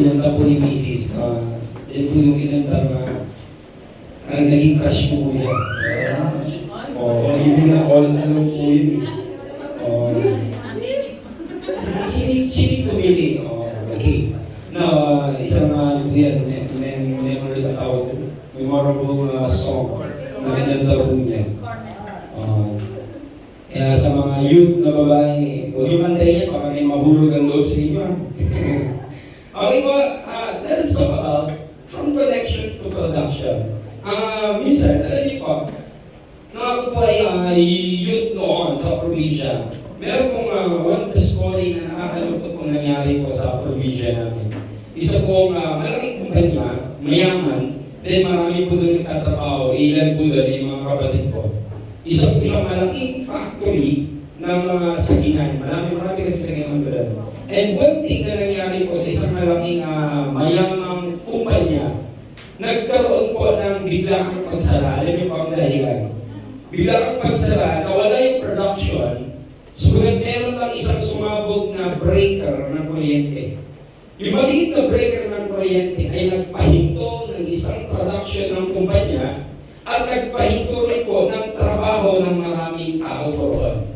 kinanta po ni Mrs. Yan po yung kinanta na naging crush po niya. Hindi na all ano po yun eh. Sinig tumili. Okay. Now, isang ano po yan, never let out, memorable song na kinanta po niya. Kaya sa mga youth na babae, huwag yung mantayin, baka may mahulog ang loob sa inyo. Okay po, let us talk about from connection to production. Minsan, alam niyo po, nung ako po ay youth noon sa probinsya, meron pong one story na nakakalungkot pong nangyari po sa probinsya namin. Isa pong malaking kumpanya, mayaman, then marami po doon nagtatrabaho, ilan po doon yung mga kapatid ko. Isa po siyang malaking factory ng mga sagingan. Marami kasi sagingan doon. And one thing na nangyari po sa isang malaking mayamang kumpanya, nagkaroon po ng biglaang pagsara. Alam niyo po ang dahilan. Biglaang pagsara, nawala yung production, subagat meron lang isang sumabog na breaker ng kuryente. Yung maliit na breaker ng kuryente ay nagpahinto ng isang production ng kumpanya at nagpahinto rin po ng trabaho ng maraming tao po roon.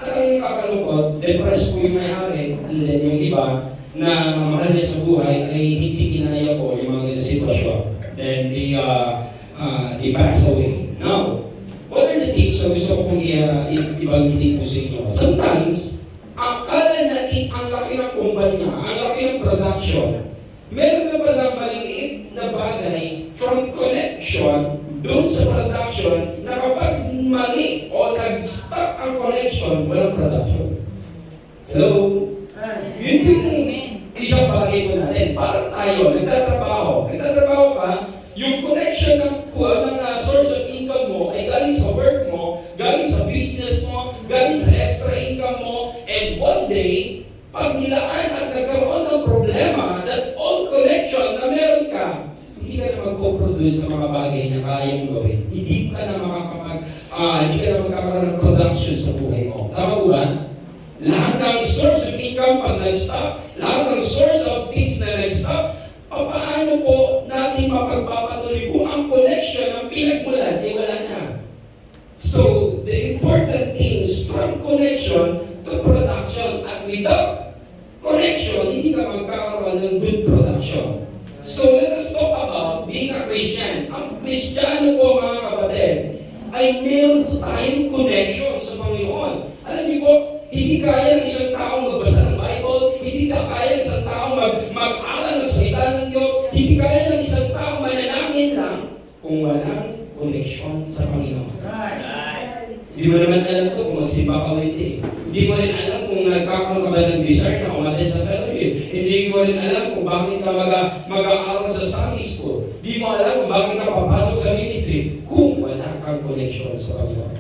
At ang kakalungkot, depressed po yung may-ari, and then yung iba na mahal niya sa buhay ay hindi kinaya po yung mga sitwasyon. Then they pass away. Now, what are the things na gusto ko pong ibanggitin po sa inyo? Sometimes, akala natin ang laki ng kumpanya, ang laki ng production, meron na pala maliliit na bagay from connection doon sa production na kapag mali o nag-stop ang connection, walang production. Hello? Yun po yung isang bagay po natin. Parang tayo, nagtatrabaho ka, yung connection ng source of income mo ay galing sa work mo, galing sa business mo, galing sa extra income mo, and one day, pag nilaan at nagkaroon ng problema that all connection na meron ka, hindi ka na magpo-produce ng mga bagay na kaya mong gawin. Hindi ka na magkakaroon ng production sa buhay mo. Tama po ba? Lahat ng source of income pag nag-stop, lahat ng source of things na nag-stop, paano po natin mapagpapatuloy kung ang connection ng pinagmulan ay wala na? So, the important things from connection to production, at without connection, hindi ka magkakaroon ng good production. So let us talk about being a Christian. Ang Kristiyano po mga kapatid, ay meron po tayong connection sa Panginoon. Alam niyo po, hindi kaya ng isang taong magbasa ng Bible, hindi kaya ng isang taong mag-aral ng salita ng Diyos, hindi kaya ng isang taong manalangin lang kung walang connection sa Panginoon. Hindi mo naman alam ito kung magsimba ka ulit eh. Hindi mo rin alam kung nagkakaroon ka ba ng desire na umaten sa fellowship. Hindi mo rin alam kung bakit ka mag-aaral sa Sunday school. Hindi mo alam kung bakit ka papasok sa ministry kung wala kang connection sa Panginoon.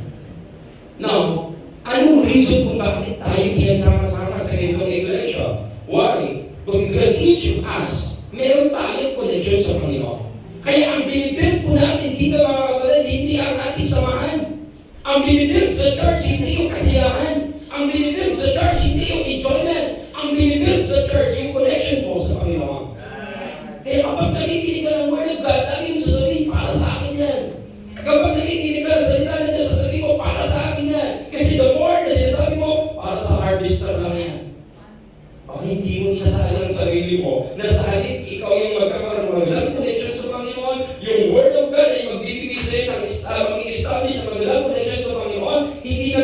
Now, anong reason kung bakit tayo pinagsama-sama sa ganitong iglesia? Why? Because each of us, meron tayong connection sa Panginoon. Kaya ang binibuild po natin dito mga kapatid, hindi ang ating samahan. Ang binibuild sa church, hindi yung kasiyahan. Ang binibuild sa church, hindi yung enjoyment. Ang binibuild sa church, yung connection mo sa Panginoon. Kaya kapag nakikinig ka ng Word of God, lagi mo sasabihin, para sa akin yan. Kapag nakikinig ka ng salita na Diyos, sasabihin mo, para sa akin yan. Kasi the more na sinasabi mo, para sa harvester lang yan. O hindi mo isasalang ang sarili mo, na sa halip, ikaw yung magkakaroon ng magandang connection sa Panginoon, yung Word of God ay magbibigay sa iyo ng mag-i-establish ang magandang connection sa Panginoon, hindi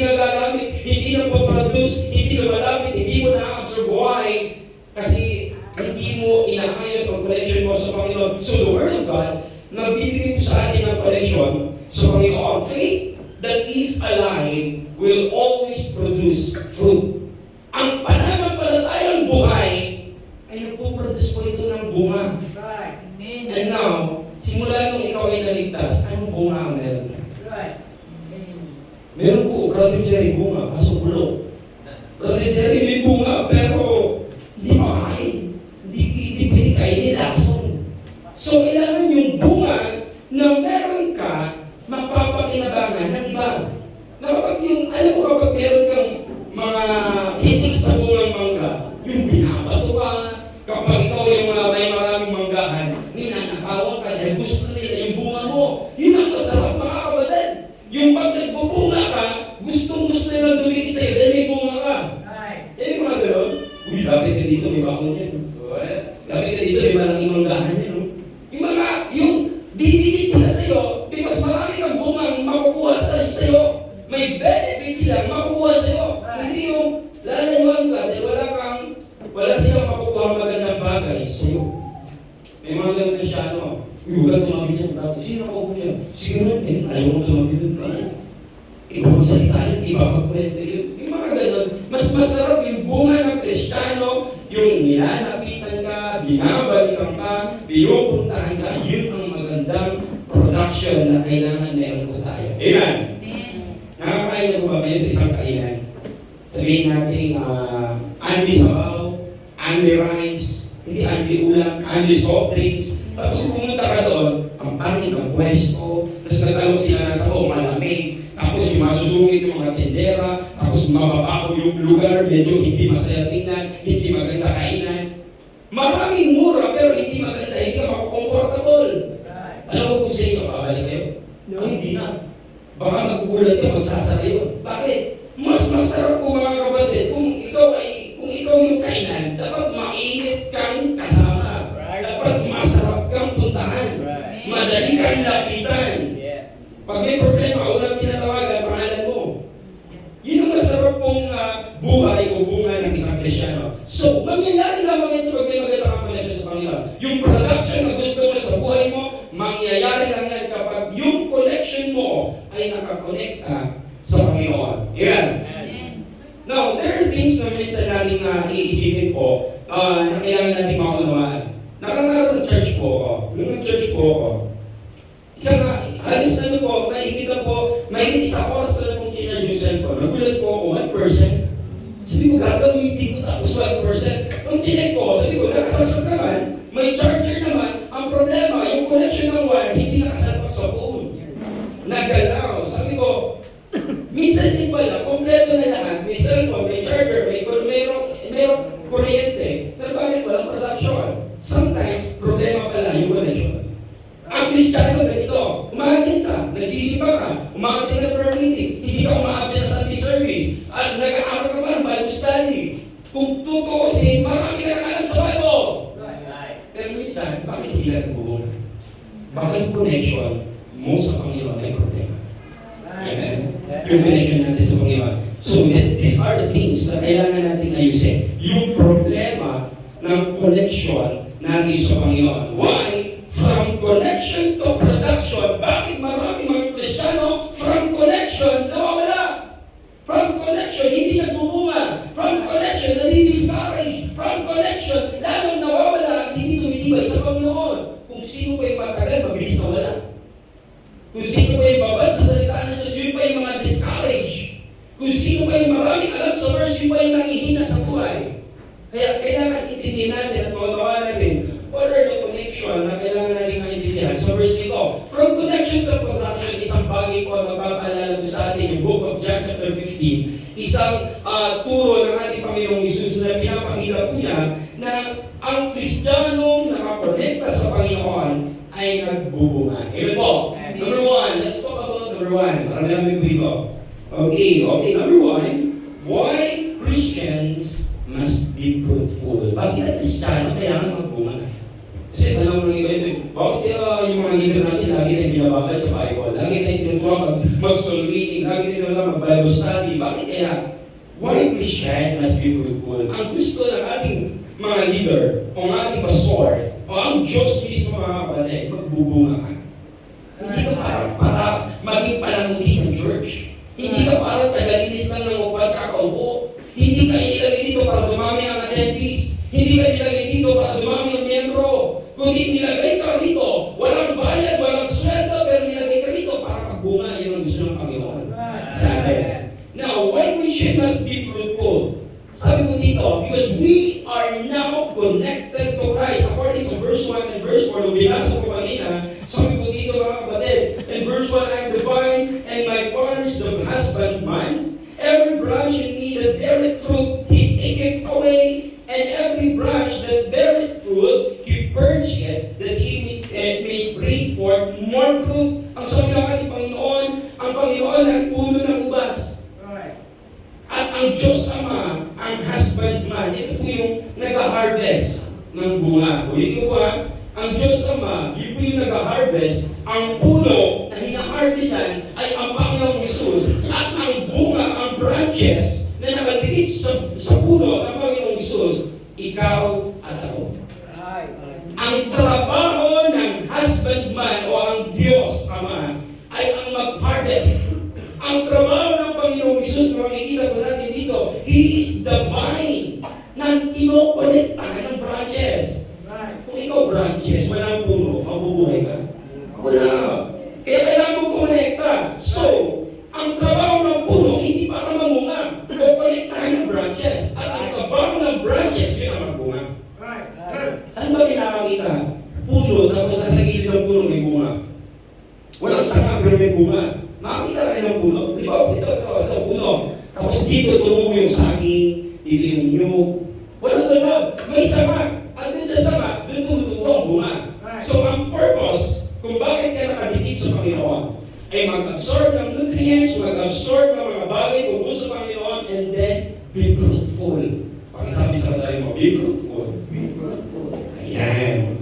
nagagamit, hindi nagpaproduce, hindi na malapit, hindi mo na-absorb. Why? Kasi hindi mo inaayos ang connection mo sa Panginoon. So the Word of God, nagbibigay po sa atin ng connection sa Panginoon. Faith that is alive will always produce fruit. Ang pananampalatayang buhay ay nagpo-produce po ito ng bunga. And now, simula nung ikaw ay naligtas, anong bunga ang meron ka? Meron po, Brother Jerry, bunga, kaso bulok. Brother Jerry, may bunga, pero hindi makain. Hindi pwede kainin, lason. So, kailangan yung bunga na meron ka, mapapakinabangan ng iba. Na kapag yung, alam mo kapag meron kang mga hitik sa bungang mangga, yung binabato ka, Kapag ikaw yung may maraming manggahan, ninanakawan ka dahil gusto nila yung bunga mo. Yun ang masarap mga kapatid. Yung pag nagbubunga ka, gustong-gusto nilang dumikit sa'yo dahil may bunga ka. Yan yung mga gano'n. Uy, lapit ka dito, may bakon yan. Lapit ka dito, may malaking manggahan yan. Yung mga, yung didikit sila sa'yo because marami kang bungang makukuha sa'yo. May benefit silang makukuha sa'yo. Hindi yung lalayuan ka dahil wala silang makukuha magandang bagay sa'yo. May mga ganun na siya, uy, wala tumabi dyan, bravo. Sino ako po niya? Siguro, ayaw mo tumabi dyan, bravo. Iba magsalita yun, iba magkwento yun. Yung mga ganun, mas masarap yung bunga ng Kristiyano, yung nilalapitan ka, binabalikan ka, pinupuntahan ka, yun ang magandang production na kailangan meron po tayo. Amen? Nakakain na po ba kayo sa isang kainan? Sabihin natin, Andy Sabaw, Andy Rice, hindi Andy Ulam, Andy Soft Drinks. Tapos pumunta ka doon, ang pangit ng pwesto, tapos nagtanong sila na sa malamig, tapos yung masusungit yung mga tendera, tapos mababaho yung lugar, medyo hindi masaya tingnan, hindi maganda kainan. Maraming mura, pero hindi maganda, hindi ka makakomfortable. Alam mo kung sa inyo, babalik kayo? No, hindi na. Baka magugulat ka, magsasara yun. Bakit? Mas masarap po mga kapatid, kung ikaw yung kainan, dapat mainit kang kasama. Dapat masarap kang puntahan. Madali kang lapitan. Pag may problema, unang tinatawagan, pangalan mo. Yun ang masarap pong buhay o bunga ng isang Kristiyano. So, mangyayari lamang ito pag may maganda kang connection sa Panginoon. Yung production na gusto mo sa buhay mo, mangyayari lang yan kapag yung connection mo ay nakakonekta sa Panginoon. Amen? Now, there are things na minsan natin iisipin po na kailangan natin maunawaan. Nakakaroon ng church po ako. Nung nag-church po ako, halos na po, mahigit isang oras ko na pong chinarge yung cellphone. Nagulat po ako, 1%. Sabi ko, gagamitin ko tapos 1%. Nung chinek ko, sabi ko, nakasasag naman, may charger naman. Ang problema, yung connection ng wire, hindi nakasalpak sa phone. Nagalaw. Sabi ko, minsan din pala, kompleto na lahat. May cellphone, may charger, mayroong kuryente. Pero bakit walang production? Sometimes, problema pala yung connection. Ang Kristiyano ganito, umahatin ka, nagsisimba ka, umahatin ka prayer meeting, hindi ka umaabsent sa Sunday service, at nag-aaral ka man, Bible study. Kung tutuusin, marami ka nang alam sa Bible. Pero minsan, bakit hindi ka nagbubunga? Bakit connection mo sa Panginoon ay problema? Amen? Yung connection natin sa Panginoon. So, these are the things na kailangan natin ayusin. Yung problema ng connection natin sa Panginoon. Why? From connection to production. Bakit marami mga Kristiyano from connection nawawala? From connection, hindi nagbubunga. From connection, nadi-discourage. From connection, lalong nawawala at hindi tumitibay sa Panginoon. Kung sino pa yung matagal, mabilis na wala. Kung sino pa yung babad sa salita ng Diyos, yun pa yung mga discourage. Kung sino pa yung maraming alam sa verse, yun pa yung nangihina sa buhay. Kaya kailangan intindihin natin at mawawala natin what are the connection na kailangan natin maintindihan sa verse nito. From connection to production, isang bagay po ang magpapaalala ko sa atin, yung book of John chapter 15, isang turo ng ating Panginoong Hesus na pinapakita po niya na ang Kristiyanong nakakonekta sa Panginoon ay nagbubunga. Amen po. Number one, let's talk about number one. Para namin po ito. Okay, number one, why Christians must be fruitful. Bakit ang Kristiyano kailangan magbunga? Kasi tanong ng iba ito, bakit yung mga leader natin lagi tayong binababad sa Bible? Lagi tayong tinutuwa mag-soul meeting, lagi tayong tinutuwa mag-Bible study. Bakit kaya? Why Christian must be fruitful? Ang gusto ng ating mga leader, o ang ating pastor, o ang Diyos mismo mga kapatid, magbubunga ka. Hindi ka para maging palanguti ng church. Hindi ka para tagalinis lang ng upad kakaupo. Hindi ka inilagay dito para dumami ang attendees. Hindi ka nilagay dito para dumami ang miyembro. Kundi nilagay ka rito, walang bayad, walang sweldo, pero nilagay ka rito para magbunga. Yun ang gusto ng Panginoon sa atin. Now, why Christian must be fruitful? Sabi mo dito, because we are now connected to Christ. According sa verse 1 and verse 4, nung binasa ko kanina, sabi ko dito mga kapatid, in verse 1, I am the vine, and my father's the husbandman. Every branch in me that beareth fruit, he taketh away, and every branch that beareth ang husbandman, ito po yung nag-harvest ng bunga. Ulitin ko po ha, ang Diyos Ama, yun po yung nag-harvest, ang puno na hina-harvestan ay ang Panginoong Hesus, at ang bunga, ang branches na nakadikit sa puno ng Panginoong Hesus, ikaw at ako. Ang trabaho ng husbandman o ang Diyos Ama ay ang mag-harvest. Ang trabaho ng Panginoong Hesus na makikita po natin dito, He is the vine na kinokolektahan ng branches. Kung ikaw branches, walang puno, mabubuhay ka. Wala. Kaya kailangan mo kumekta. So, ang trabaho ng puno, hindi para mamunga. Kukolektahan ng branches. At ang trabaho ng branches, yun ang magbunga. Saan ba pinakakita? Puno, tapos nasa gilid ng puno may bunga. Walang sanga, pero may bunga. Makakita kayo ng puno. Di ba? Ito, puno. Tapos dito, tumubo yung saging, dito yung nyug. Walang ganun. May sanga. At dun sa sanga, dun tumutubo ang bunga. So, ang purpose, kung bakit ka nakadikit sa Panginoon, ay mag-absorb ng nutrients, mag-absorb ng mga bagay tungkol sa Panginoon, and then, be fruitful. Pakisabi sa matari mo, be fruitful. Ayan.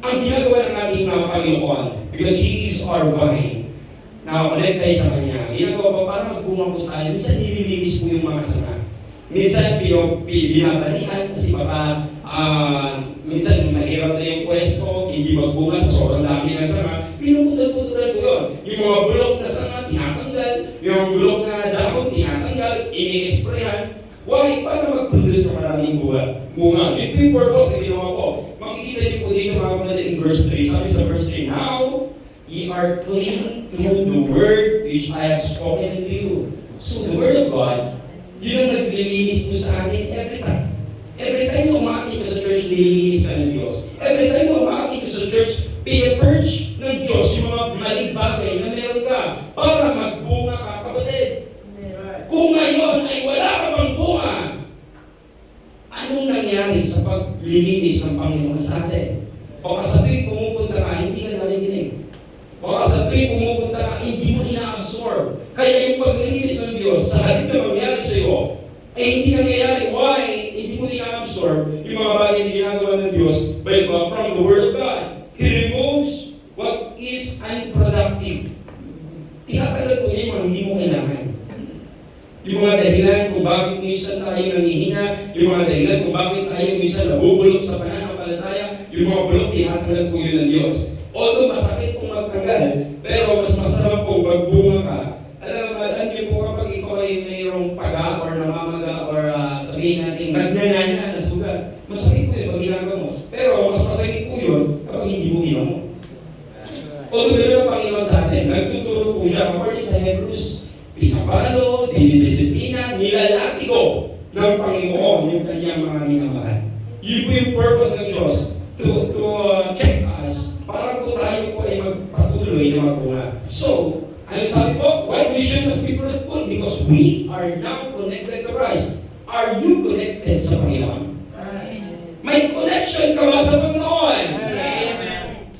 Ang ginagawa ng ating mga Panginoon, because He is our vine, nakakonect tayo sa Kanya. Ginagawa pa para magbunga po tayo. Minsan nililinis po yung mga sanga. Minsan binabalihan kasi baka minsan mahirap na yung pwesto, hindi magbunga sa sobrang dami ng sanga. Pinuputulan po yun. Yung mga bulok na sanga, tinatanggal. Yung mga bulok na dahon, tinatanggal. Ini-sprayan. Why? Para mag-produce ng maraming bunga. Yun po yung purpose na ginawa ko. Makikita niyo po dito mga kapatid in verse 3. Sabi sa verse 3, Now, ye are clean through the word which I have spoken unto you. So the word of God, yun ang naglilinis po sa atin every time. Every time na umakit ka sa church, nililinis ka ng Diyos. Every time na umakit ka sa church, pinapurge ng Diyos yung mga maling bagay na meron ka para magbunga ka, kapatid. Kung ngayon ay wala ka bang bunga, anong nangyari sa paglilinis ng Panginoon sa atin? Baka sa tuwing pumupunta ka, hindi ka naliginig. Baka sa tuwing pumupunta ka, hindi mo ina-absorb. Kaya yung paglilinis ng Diyos, sa halip na mangyari sa iyo, ay hindi nangyayari. Why? Hindi mo ina-absorb yung mga bagay na ginagawa ng Diyos from the Word of God. He removes what is unproductive. Tinatanggal po niya yung mga hindi mo kailangan. Yung mga dahilan kung bakit minsan tayo nangihina, yung mga dahilan kung bakit tayo minsan nabubulok sa pananampalataya, yung mga bulok, tinatanggal po yun ng Diyos. Although masakit pong magtanggal, pero mas masarap pong magbunga ka. Alam niyo po kapag ikaw ay mayroong paga or namamaga or sabihin natin, nagnanana na sugat, masakit po yun pag ginagawa mo. Pero mas masakit po yun kapag hindi mo ginawa mo. Although gano'n ang Panginoon sa atin, nagtuturo po siya, according sa Hebrews, pinapalo, dinidisiplina, nilalatigo ng Panginoon yung kanyang mga minamahal. Yun po yung purpose ng Diyos to check us para po tayo po ay magpatuloy na magbunga. So, ano sabi po? Why we should must be fruitful? Because we are now connected to Christ. Are you connected sa Panginoon? May connection ka ba sa Panginoon?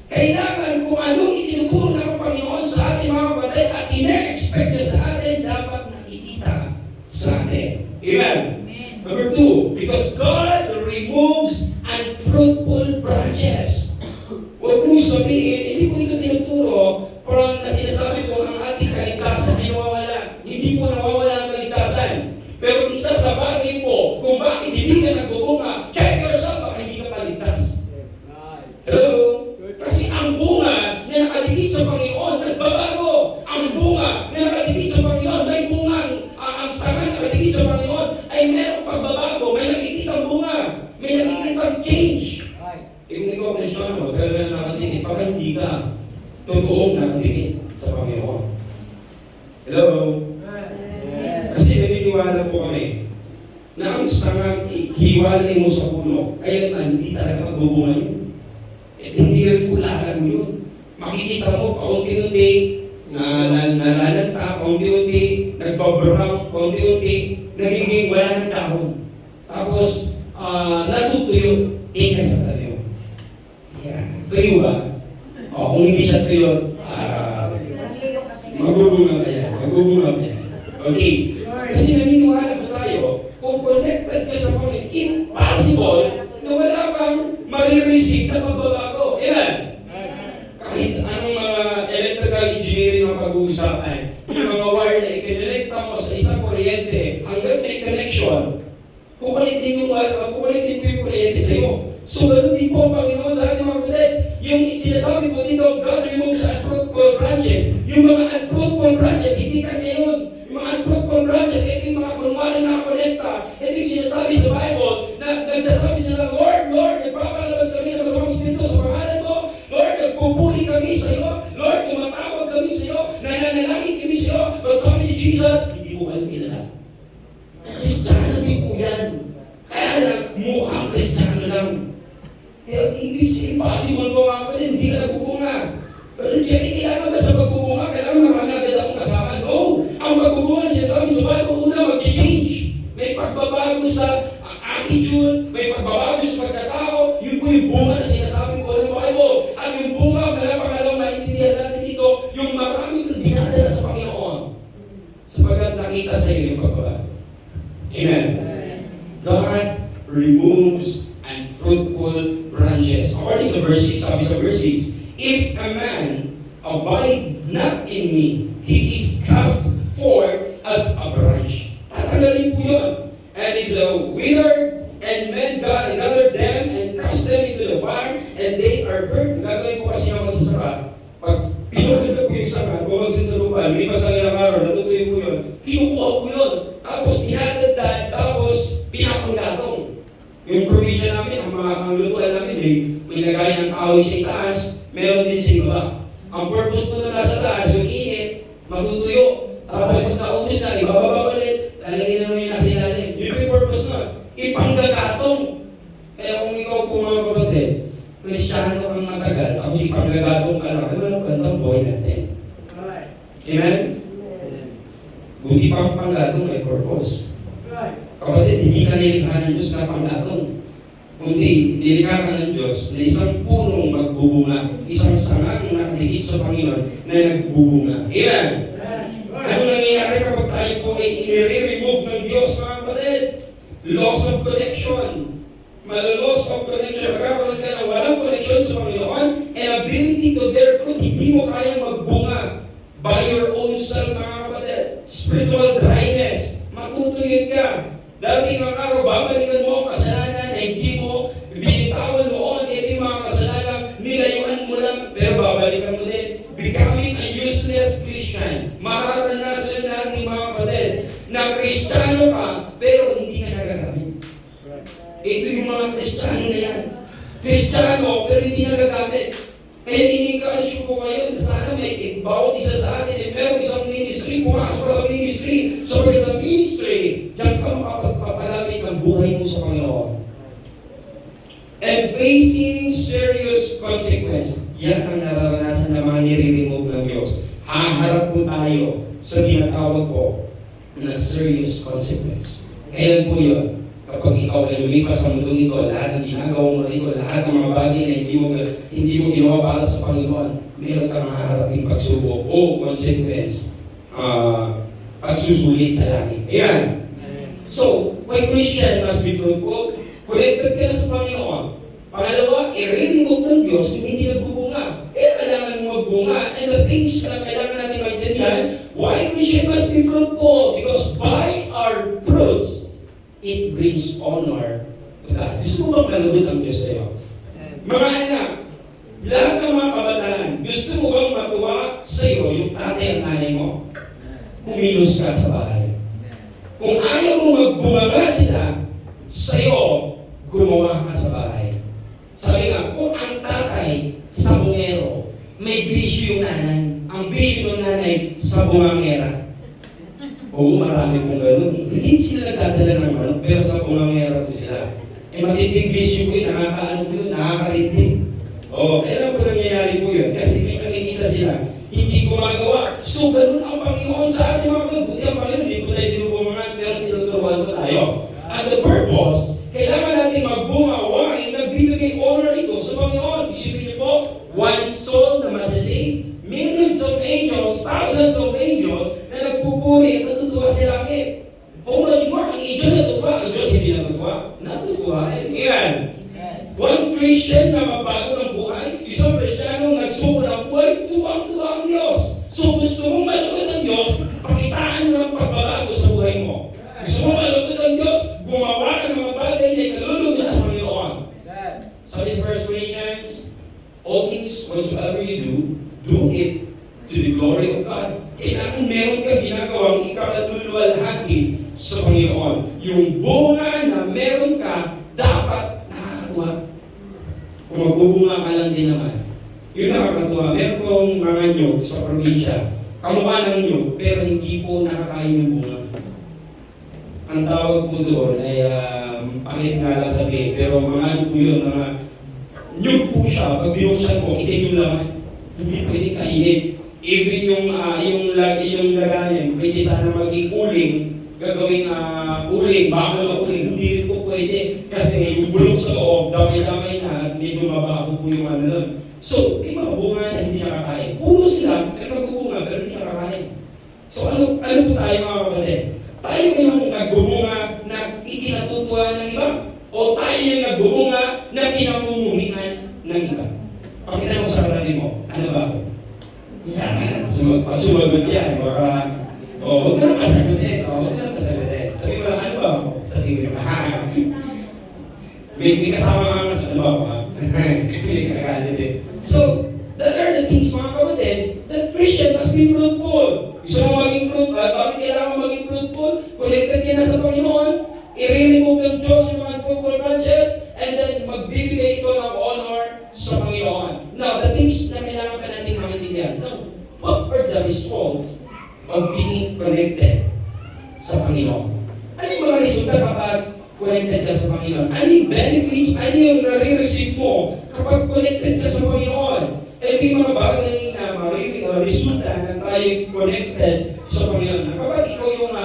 Kailangan kung anong itinuturo ng Panginoon sa ating mga kapatid at ine-expect na sa atin, dapat nakikita sa atin. Amen? Number 2, because God removes unfruitful branches. Huwag mong sabihin, hindi po ito tinuturo parang na sinasabi ko ang ating kaligtasan ay nawawala. Hindi po nawawala ang kaligtasan. Pero isa sa bagay po kung bakit hindi ka nagbubunga, check yourself baka hindi ka paligtas. Hello? Kasi ang bunga na nakadikit sa Panginoon, nagbabago. Ang bunga na nakadikit sa Panginoon, may bungang, ang sanga nakadikit sa Panginoon, ay merong pagbabago, may nakikitang bunga, may nakikitang change. Kung ikaw Kristyano, pero na nakadikit, baka hindi ka totoong nakadikit sa Panginoon. Hello? Kasi naniniwala po kami na ang sangang hiwalay mo sa puno, kailanman hindi talaga magbubunga yun. At hindi rin bulalan mo yun. Makikita mo, paunti-unti, nalalanta, paunti-unti, nagbabrown, paunti-unti, nagiging wala ng dahon. Tapos, natutuyo, ka sa tabi mo. Yeah. Tuyo ba? Kung hindi siya tuyo, magbubunga pa yan. Okay. Kasi naniniwala po tayo, kung connected committed ka sa Panginoon, impossible na wala kang marireceive na pagbabago. Amen? Kahit anong mga electrical engineering ang pag-uusapan, yung mga wire na ikinelekta mo sa isang kuryente, hanggang may connection, kukulitin po yung kuryente sa iyo. So, ganun din po ang Panginoon sa ating mga kapatid. Yung sinasabi po dito, God removes unfruitful branches. Yung mga unfruitful branches, hindi kanya yun. Yung mga unfruitful branches, ito yung mga kunwari na konekta. Ito yung sinasabi sa Bible, na nagsasabi sila, Lord, Lord, nagpapalabas kami ng masamang spirito sa pangalan mo. Lord, nagpupuri kami sa iyo. Lord, tumatawag kami sa iyo. Nananalangin kami sa iyo. But sabi ni Jesus, hindi ko kayo kilala. Kristiyano din po yan. Kaya lang, mukhang Kristiyano lang. Kaya ibig sabihin, impossible po mga kapatid, hindi ka nagbubunga. Pero kailangan ba sa pagbubunga? Kailangan marami agad akong kasama? No! Ang pagbubunga siya sabi sa Bible, una mag-change. May pagbabago sa attitude, may pagbabago sa pagkatao. Yun po yung bunga na sinasabi ko ng Bible. At yung bunga, pangalawang maintindihan natin dito, yung marami kang dinadala sa Panginoon. Sapagkat nakita sa iyo yung pagbabago. Amen. God removes unfruitful branches. According sa verse 6, sabi sa verse 6, if a man abide not in me, he is cast forth as a branch. Tatanggalin po yun. And is withered, and men gather them and cast them into the fire, and they are burned. Gagawin po kasi ang magsasaka. Pag pinukul na po yung saka, bumagsin sa lupa, lumipas ang ilang araw, natutuyo po yun. Kinukuha po yun. Tapos inadadad, tapos pinapanggatong. Yung provision namin, ang lutuan namin, may lagay ng kahoy sa itaas, meron din sa ibaba. Ang purpose po na nasa taas, yung init, matutuyo. Tapos pag naubos na, ibababa ulit, lalagyan na naman yung nasa ilalim. Yun yung purpose na. Ipanggagatong. Kaya kung ikaw po mga kapatid, Kristiyano kang matagal, tapos ipanggagatong ka lang, ano lang kantang buhay natin? Amen? Buti pa ang panggatong may purpose. Kapatid, hindi ka nilikha ng Diyos na panggatong. Kundi, nilikha ka ng Diyos na isang punong magbubunga, isang sangang nakadikit sa Panginoon na nagbubunga. Amen? Ano nangyayari kapag tayo po ay i-remove ng Diyos, mga kapatid? Loss of connection. Loss of connection. Magkakaroon ka na walang connection sa Panginoon and ability to bear fruit. Hindi mo kaya magbunga by your own self, mga kapatid. Spiritual dryness. Matutuyot ka. Darating ang araw, babalikan mo ang kasalanan na hindi mo binitawan mo. Ito yung mga kasalanan, nilayuan mo lang, pero babalikan mo din. Becoming a useless Christian. Mararanasan natin mga kapatid na Kristiyano ka, pero hindi ka nagagamit. Ito yung mga Kristiyano na yan. Kristiyano, pero hindi nagagamit. Kaya ini-encourage ko kayo, sana may bawat isa sa atin, meron isang ministry, pumasok ka sa ministry. So, sa ministry, diyan ka makapagpapalamig ang buhay mo sa Panginoon. And facing serious consequence, yan ang nararanasan na mga nire-remove ng Diyos. Haharap po tayo sa tinatawag po na serious consequence. Kailan po yun? Kapag ikaw ay lumipas sa mundong ito, lahat ng ginagawa mo rito, lahat ng mga bagay na hindi mo ginawa para sa Panginoon, meron kang maharaping pagsubok o consequence, pagsusulit sa langit. Ayan. So, my Christian must be fruitful. Connected ka na sa Panginoon. Pangalawa, i-remove ng Diyos kung hindi nagbubunga. Kaya kailangan mo magbunga. And the things na kailangan natin maintindihan, why Christian must be fruitful? Because by our fruits, it brings honor to God. Gusto mo bang managot ang Diyos sa'yo? Mga anak, lahat ng mga kabataan, gusto mo bang matuwa sa'yo yung tatay at nanay mo? Kumilos ka sa bahay. Kung ayaw mo magbunga sila, sa'yo, gumawa ka sa bahay. Sabi nga, kung ang tatay sa bungero, may bisyo yung nanay. Ang bisyo ng nanay sa bungangera. Oo, marami pong ganun. Hindi sila nagdadala ng manok, pero sa bungangera po sila. Eh, matinding bisyo po yun, nakakaano po yun, nakakarindig. Oo, kailan po nangyayari po yun? Kasi may nakikita sila, hindi gumagawa. So, ganun ang Panginoon sa ating mga kapatid. Buti ang Panginoon, hindi po tayo tinubumangan, pero tinuturuan po tayo. At the purpose, kailangan natin magbunga. Why? Nagbibigay honor ito sa Panginoon. Isipin niyo po, one soul na masasave, millions of angels, thousands of angels na nagpupuri at natutuwa sa langit. How much more ang angel na tuwa? Ang Diyos hindi natutuwa? Natutuwa rin. Amen. One Christian na mabago ng buhay, isang Kristiyano nagsuko ng buhay, tuwang-tuwa ang Diyos. So gusto mong malugod ang Diyos, pakitaan mo ng pagbabago sa buhay mo. Gusto mong malugod ang Diyos, gumawa ka ng mga bagay na ikalulugod sa Panginoon. Sabi sa 1 Corinthians, all things whatsoever you do it to the glory of God. Kailangan meron ka ginagawang ikaluluwalhati sa Panginoon. Yung bunga na meron ka, dapat nakakatuwa. Kung magbubunga ka lang din naman. Yun nakakatuwa. Meron kong mga nyog sa probinsya. Kamukha ng nyog, pero hindi po nakakain yung bunga. Ang tawag po doon ay pangit nga lang sabihin, pero mga ano po yun, mga nyug po siya. Pag binuksan mo, itim yung laman. Hindi pwede kainin. Even yung lagayan, pwede sana maging uling, gagawing uling, bago na uling, hindi rin po pwede. Kasi yung bulok sa loob, damay-damay na, at medyo mabaho po yung ano nun. So, may mga bunga na hindi nakakain. Puro sila, pero nagbubunga, pero hindi nakakain. So, ano po tayo mga kapatid? Tayo yung nagbubunga na ikinatutuwa ng iba? O tayo yung nagbubunga na pinamumuhian ng iba? Pakita mo sa karami mo, ano ba ako? Yan, sumagot yan. Huwag mo nang kasagutin. Sabi mo, ano ba ako? Sabi mo, may kasama ka sa ano ba ako? Hindi kakagalit eh. So, that are the things mga kapatid, that Christian must be fruitful. Gusto mo maging fruitful? Bakit kailangan maging fruitful? Connected ka na sa Panginoon, i-remove ng Diyos yung mga fruitful branches, and then magbibigay ito ng honor sa Panginoon. Now, the things na kailangan ka natin maintindihan. No, what are the results of being connected sa Panginoon? Ano yung mga resulta kapag connected ka sa Panginoon? Ano yung benefits? Ano yung nare-receive mo kapag connected ka sa Panginoon? Ito yung mga bagay na resulta na tayo connected sa Panginoon. Kapag ikaw yung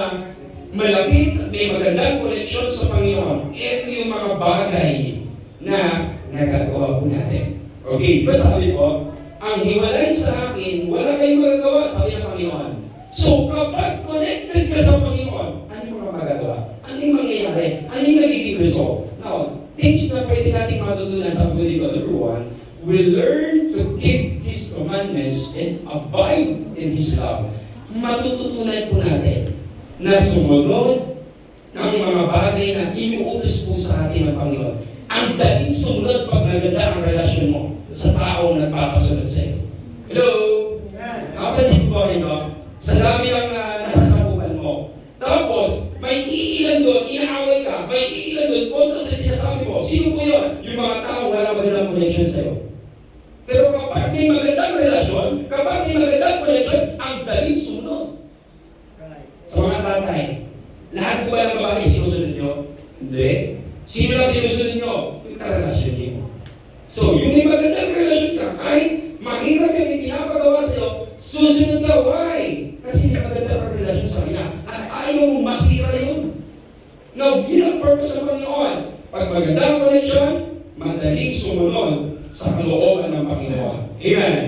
malapit at may magandang connection sa Panginoon, ito yung mga bagay na nagagawa po natin. Okay, pero sabi ko, ang hiwalay sa akin, wala kayong magagawa, sabi ng Panginoon. So, kapag connected ka sa Panginoon, ano yung mga magagawa? Ano yung mangyayari? Ano yung nagiging result? Now, things na pwede natin matutunan sa Buddha, number one, we learn to keep His commandments and abide in His love. Matututunan po natin na sumunod ng mga bagay na iniutos po sa atin ng Panginoon. Ang daling sumunod pag naganda ang relasyon mo sa taong nagpapasunod sa iyo. Hello? Nakapansin po kayo, sa dami ng nasasabukan mo. Tapos, may iilan doon, inaaway ka, may iilan doon, kontra sa sinasabi mo. Sino po yun? Yung mga tao wala magandang connection sa iyo. Pero kapag may magandang relasyon, kapag may magandang connection, ang daling sumunod. Sa mga tatay, lahat ko ba ng babae sinusunod nyo? Hindi. Sino lang sinusunod nyo? Yung karelasyon nyo. So, yung may magandang relasyon ka, kahit mahirap yung ipinapagawa sa'yo, susunod ka. Why? Kasi may magandang relasyon sa kanya. At ayaw mong masira yun. Now, yun ang purpose ng Panginoon. Pag magandang connection, madaling sumunod sa kalooban ng Panginoon. Amen?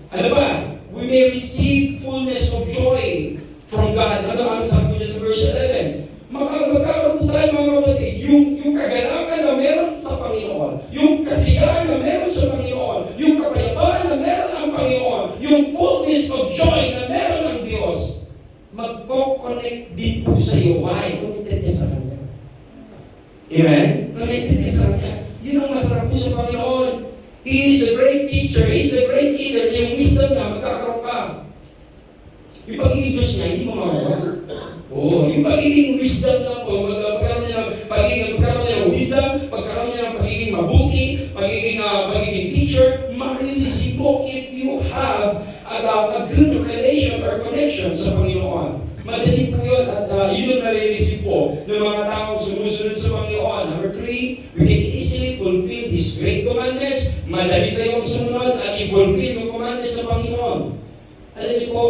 Ano ba? We may receive fullness of joy from God. Ano sabi niya sa verse 11? Magkakaroon po tayo mga kapatid, yung kagalakan na meron sa Panginoon, yung kasiyahan na meron sa Panginoon, yung kapayapaan na meron ang Panginoon, yung fullness of joy na meron ang Diyos, magko-connect din po sa iyo. Why? Connected ka sa Kanya. Amen? Connected ka sa Kanya. Yun ang masarap po sa Panginoon. He is a great teacher. He is a great leader. Yung wisdom na magkakaroon ka. Yung pagiging Diyos niya, hindi mo mawawala. Yung pagiging wisdom lang po, pagkaroon niya ng wisdom, pagkaroon niya ng pagiging mabuti, pagiging teacher, marireceive mo if you have a good relation or connection sa Panginoon. Madali po yun at yun ang nare-receive po ng mga taong sumusunod sa Panginoon. Number 3, we can easily fulfill His great commandments. Madali sa iyong sumunod at i-fulfill yung commandments sa Panginoon. Alam niyo po,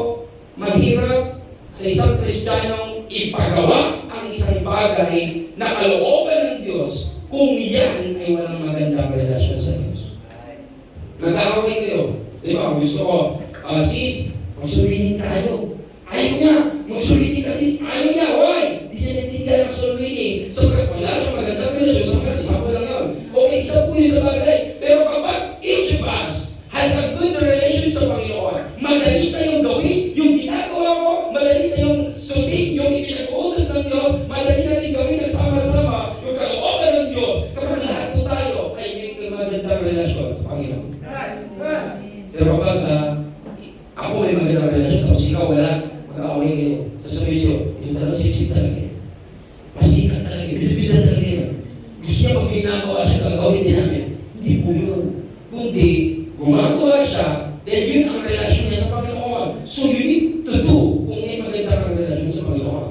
mahirap sa isang Kristiyanong ipagawa ang isang bagay na kalooban ng Diyos kung yan ay walang magandang relasyon sa Diyos. Nag-aaway kayo. Di ba? Gusto ko, sis, magsulitin tayo. Ayaw niya. Magsulitin ka sis. Ayaw niya. Why? Di niya natindihan ang sulwini. So, isa po yun sa bagay. Pero kapag each of us has a good relation sa Panginoon, madali sa iyong gawin yung ginagawa mo, madali sa iyong sundin yung ipinag-uutos ng Diyos, madali natin gawin ng sama-sama yung kalooban ng Diyos kapag lahat po tayo ay may magandang relasyon sa Panginoon. Pero kapag ako may magandang relasyon, tapos ikaw wala, mag-aaway kayo. Sasabihin siyo, ito talagang sip-sip talaga yan. Pasikat talaga yan, bida-bida talaga yan. Gusto niya pag ginagawa siya, gagawin din namin. Hindi po yun. Kundi, gumagawa siya, then yun ang relasyon niya sa Panginoon. So you need to do kung may maganda kang relasyon sa Panginoon.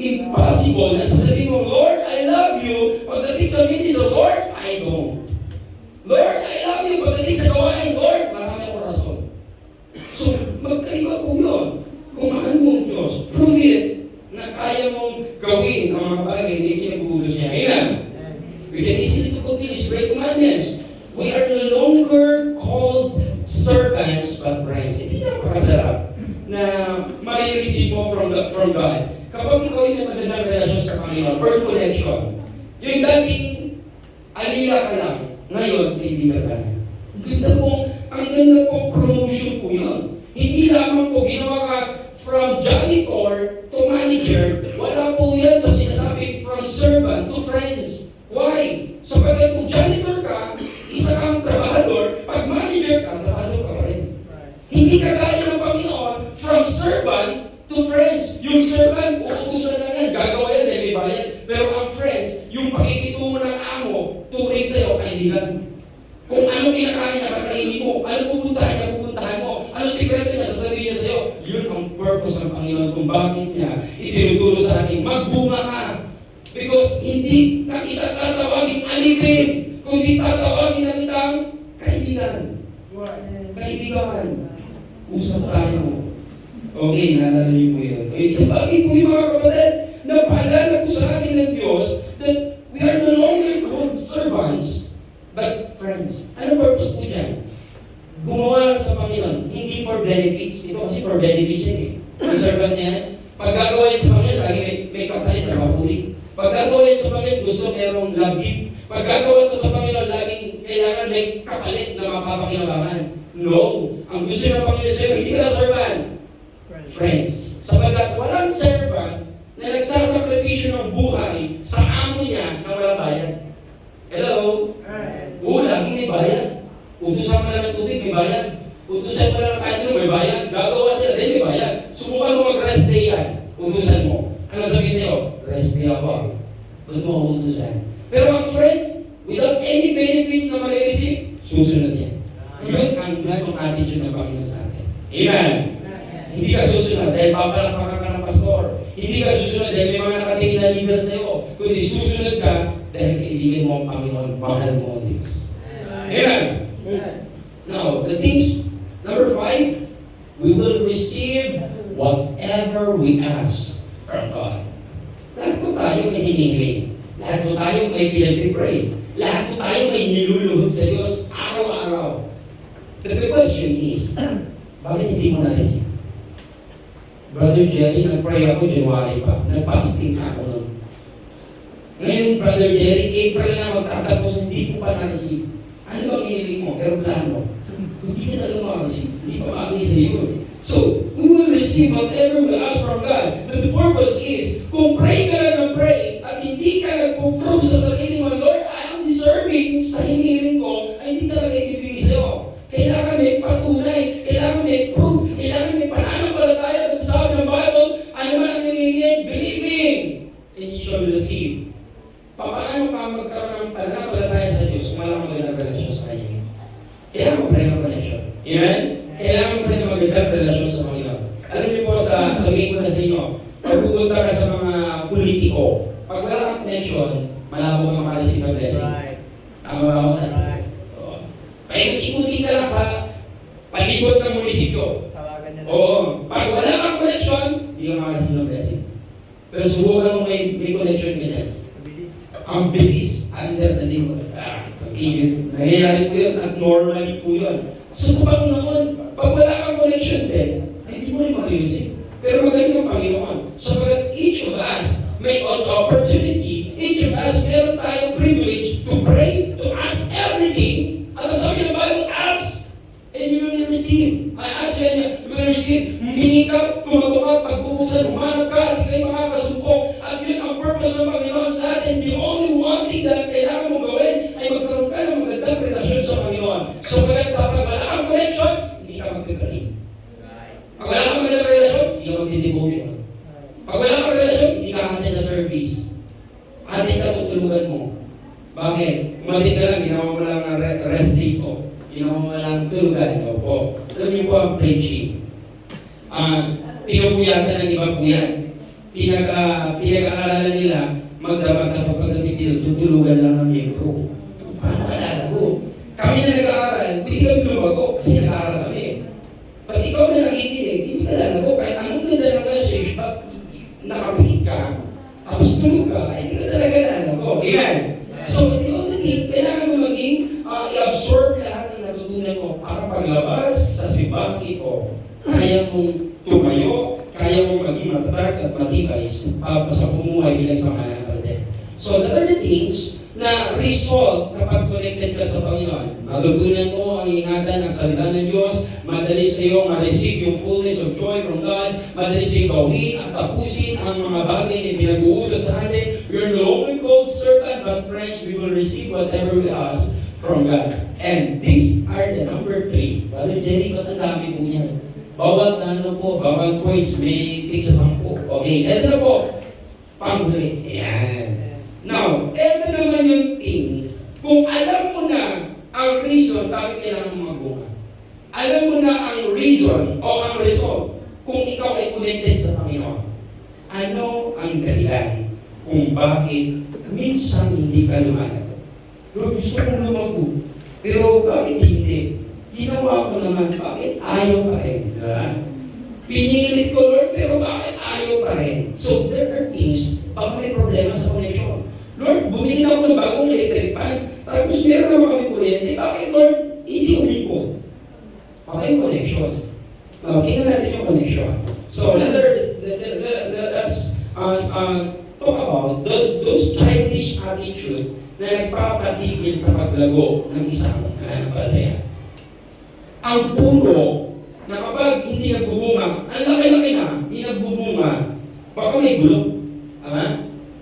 Impossible na sasabihin mo, Lord, I love you. Pagdating sa meeting sa Lord, I don't. Lord, I love you. Pagdating sa gawain, Lord, marami akong rason. So, magkaiba po yun. Kung mahal mong Diyos, prove it na kaya mong gawin ang mga bagay na pinag-uutos niya. Amen? We can easily to fulfill His great commandments. We are no longer called servants, but friends. Ito yung napakasarap na ma-receive mo from God. Kapag ikaw ay may magandang relasyon sa Panginoon, birth connection, yung dating alila ka lang, ngayon, kaibigan ka na. Ang ganda pong promotion po yun. Hindi lamang po ginawa ka from janitor to manager, wala po yan sa sinasabing from servant to friends. Why? Sapagkat kung janitor ka, isa kang trabahador, pag manager ka, trabahador ka pa rin. Hindi ka gaya ng Panginoon from servant to friends. Yung servant, uutusan na yan, gagawa yan, may bayad. Pero ang friends, yung pakikitungo ng amo, turing sa'yo, kaibigan. Kung ano kinakain niya, kakainin mo. Ano pupuntahan mo. Ano sikreto niya, sasabihin niya sa'yo. Yun ang purpose ng Panginoon kung bakit niya itinuturo sa atin. Magbunga ka. Because hindi na kita tatawagin alipin, kundi tatawagin na kitang kaibigan. Kaibigan. Usap tayo. Okay, naalala niyo po yun. Okay, sa bagay po yung mga kapatid, na paalala po sa atin ng Diyos that we are no longer called servants, but friends. Ano purpose po dyan? Gumawa sa Panginoon, hindi for benefits. Ito kasi for benefits yan eh. Ang servant niya, pag gagawa yan sa Panginoon, lagi may kapalit na mapuri. Pag gagawa yan sa Panginoon, gusto merong love gift. Pag gagawa ito sa Panginoon, laging kailangan may kapalit na mapapakinabangan. No. Ang gusto ng Panginoon sa'yo, hindi ka na servant. Friends. Sapagkat walang servant na nagsasakripisyo ng buhay sa amo niya na walang bayad. Hello? Oo, laging may bayad. Utusan ka lang ng tubig, may bayad. Utusan ka lang ng kahit may bayad. Gagawa sila, din may bayad. Subukan mo mag-rest day yan. Utusan mo. Ano sabihin sa'yo? Rest day ako. Ba't mo ako utusan? Pero ang friends, without any benefits na ma-receive, susunod yan. Yun ang gustong attitude ng Panginoon sa atin. Amen? Hindi ka susunod dahil papalampakan ka ng pastor. Hindi ka susunod dahil may mga nakatingin na leader sa'yo. Kundi susunod ka dahil kaibigan mo ang Panginoon, mahal mo ang Diyos. Amen? Now, the things, number 5, we will receive whatever we ask from God. Lahat po tayo may hinihiling. Lahat po tayo may pinag-pray. Lahat po tayo may niluluhod sa Diyos araw-araw. But the question is, bakit hindi mo na-receive? Brother Jerry, nag-pray ako January pa. Nag-fasting ako nun. Ngayon, Brother Jerry, April na magtatapos, hindi ko pa na-receive. Ano bang hiniling mo? Pero plano. Hindi ka talaga makareceive. Hindi pa makakita sa iyo. So, we will receive whatever we ask from God. But the purpose is, kung pray ka lang ng pray, at hindi ka nag-prove sa sarili mo, Lord, I am deserving sa hinihiling ko, ay hindi talaga ibibigay sa'yo. Kailangan may patunay, kailangan may proof, kailangan may pananampalataya at sabi ng Bible, ano man ang hinihingi, believing, and you shall receive. Paano ka magkaroon ng pananampalataya sa Diyos kung wala kang magandang relasyon sa Kanya? Kailangan mo pa rin ang connection. Amen? Kailangan mo pa rin ang magandang relasyon sa Panginoon. Alam niyo po, sabihin ko na sa inyo, pag pupunta ka sa mga politiko, pag wala kang connection, malabo kang makareceive ng blessing. Tama ba ako na? Kaya ikutin ka lang sa palibot ng munisipyo. Oo. Pag wala kang connection, hindi ka makareceive ng blessing. Pero subukan mo may connection ka dyan. Ang bilis, under the name of nangyayari po yun at normally po yun. So sa Panginoon, pag wala kang connection din, ay hindi mo rin marilisip. Pero magaling ang Panginoon. Sapagat each of us may an opportunity, each of us meron tayong privilege to pray, to na kailangan mong gawin ay magkaroon ka ng magandang relasyon sa Panginoon. So kapag wala kang connection, hindi ka magkakaroon. Pag wala kang magandang relasyon, hindi ka magdi-devotion. Pag wala kang relasyon, hindi ka atin sa service. Atin ka tutulungan mo. Bakit? Umatin ka lang, ginawa mo lang rest day ko. Ginawa mo lang tulugan ko po. Alam niyo po ang preaching. Pinupuyatan ng iba po yan. Pinag-aaralan nila, magdamag na pagdating dito, tutulugan lang ng miyembro. Paano ka lalago? Kami na nag-aaral, hindi kami lumago kasi nag-aaral kami. Pag ikaw na nakikinig, hindi ka lalago. Kahit anong ganda ng message, pag nakapikit ka, tapos tulog ka, hindi ka talaga lalago. Amen? So, kailangan mo maging i-absorb lahat ng natutunan mo para paglabas sa simbahan ito, kaya mong tumayo, kaya mong maging matatag at matibay sa pumuhay bilang samahan ng Padre. So, that are the things na result kapag connected ka sa Panginoon. Matutunan mo ang ingatan ng salita ng Diyos, madali sa iyo ma-receive yung fullness of joy from God, madali sa iyo gawin at tapusin ang mga bagay na pinag-uutos sa atin. We are no longer called servant, but friends, we will receive whatever we ask from God. And these are the number 3. Brother Jerry, ba't ang dami po niyan? Bawat bawat points may tig sa 10. Okay, ito na po. Panghuli. Ayan. Now, ito naman yung things. Kung alam mo na ang reason bakit kailangan mo magbunga. Alam mo na ang reason o ang result kung ikaw ay connected sa Panginoon. Ano ang dahilan kung bakit minsan hindi ka lumalago? Lord, gusto kong lumago. Pero bakit hindi? Ginawa ko naman, bakit ayaw pa rin? Pinilit ko, Lord, pero bakit ayaw pa rin? So, there are things, baka may problema sa connection. Lord, bumili na ako ng bagong electric fan, tapos meron naman kami kuryente, bakit, Lord, hindi umikot? Baka yung connection. Tingnan natin yung connection. So, let's talk about those childish attitude na nagpapatigil sa paglago ng isang nananampalataya. Ang puno na kapag hindi nagbubunga, ang laki-laki na, hindi nagbubunga, baka may gulo.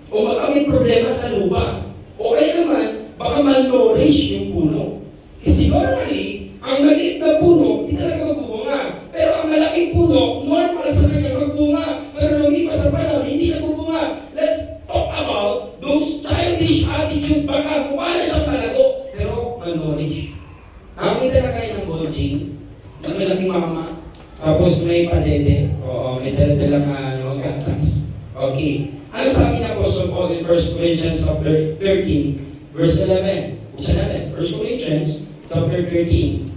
O baka may problema sa lupa. O kaya naman, baka malnourish yung puno. Kasi normally, ang maliit na puno, hindi talaga magbubunga. Pero ang malaking puno, normal sa kanya magbunga. Pero lumipas sa panahon, hindi nagbubunga. Let's talk about those childish attitude. Baka mukha na siyang palago, pero malnourish. Nakita na kayo ng bonjing, nakilaking mama, tapos may padede, may dala-dalang gatas. Okay. Ano sabi ng Apostle Paul in 1 Corinthians chapter 13, verse 11? Isa natin, 1 Corinthians chapter 13,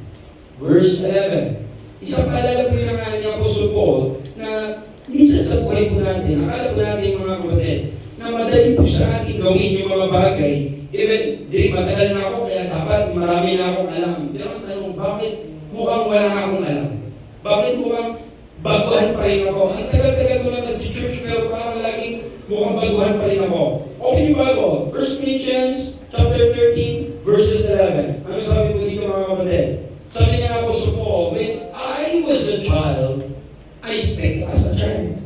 verse 11. Isang paalala po yung ni Apostle Paul na minsan sa buhay po natin, akala po natin mga kapatid, na madali po sa atin gawin yung mga bagay. Even, matagal na ako, kaya dapat marami na akong alam. Pero ang tanong, bakit mukhang wala akong alam? Bakit mukhang baguhan pa rin ako? Ang tagal-tagal ko na nag-church, pero parang laging mukhang baguhan pa rin ako. Open yung Bible, 1 Corinthians chapter 13, verses 11. Ano sabi po dito mga kapatid? Sabi niya ako sa Paul, when I was a child, I spake as a child.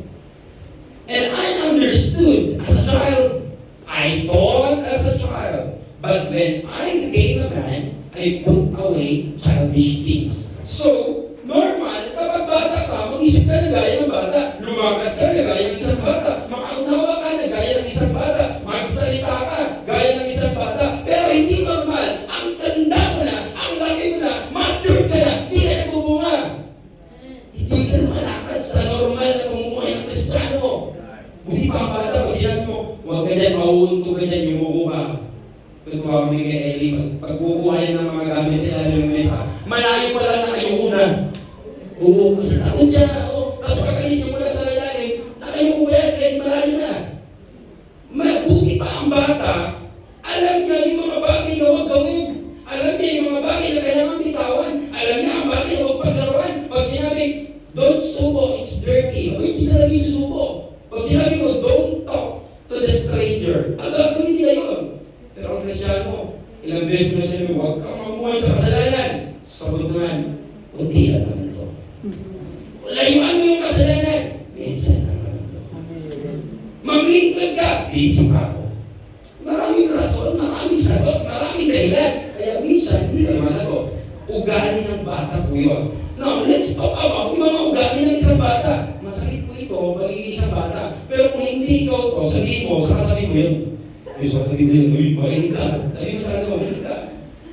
And I understood as a child. I thought as a child. But when I became a man, I put away childish things. So, normal, kapag bata ka, mag-isip ka na gaya ng bata. Lumakad ka na gaya ng isang bata. Makaunawa ka na gaya ng isang bata. Magsalita ka gaya ng isang bata. Pero hindi normal. Ang tanda mo na, ang laki mo na, mature ka na, hindi ka nagbubunga. Hindi ka lumalakad sa normal na pamumuhay ng Kristiyano. Buti pa ang bata, pag sinabi mo, huwag ka dyan, mauuntog ka dyan, yung mukuha. Tutuwa kami kay Eli, pagkukuha yan ng mga gamit sa ilalim ng mesa, malayo pa lang na yung una. Oo, kasi takot siya. Tapos pag-alis niya mula sa ilalim, nakayong ubayad, kahit malayo na. Mabuti pa ang bata, alam niya yung mga bagay na huwag gawin. Alam niya yung mga bagay na kailangan bitawan. Alam niya ang bagay na huwag paglaruan. Pag sinabi, don't subo, it's dirty. O hindi talaga isusubo. Pag sinabi mo, don't talk to the stranger, ang gagawin nila yun. Pero ang Kristyano, ilang beses mo na sinabi, huwag kang mamuhay sa kasalanan. Sagot naman, kunti lang naman to. Layuan mo yung kasalanan. Minsan lang naman to. Maglingkod ka, busy pa ako. Marami maraming rason, maraming sagot, maraming dahilan. Kaya minsan, hindi ka naman ako. Ugali ng bata po yun. Now, let's talk about yung mga ugali ng isang bata. Masakit po ito, pagiging isang bata. Pero kung hindi ikaw to, sabihin mo, sa katabi mo yun. Ay, sa katabi mo yun, uy, makinig ka. Sabihin mo sa katabi mo, makinig ka.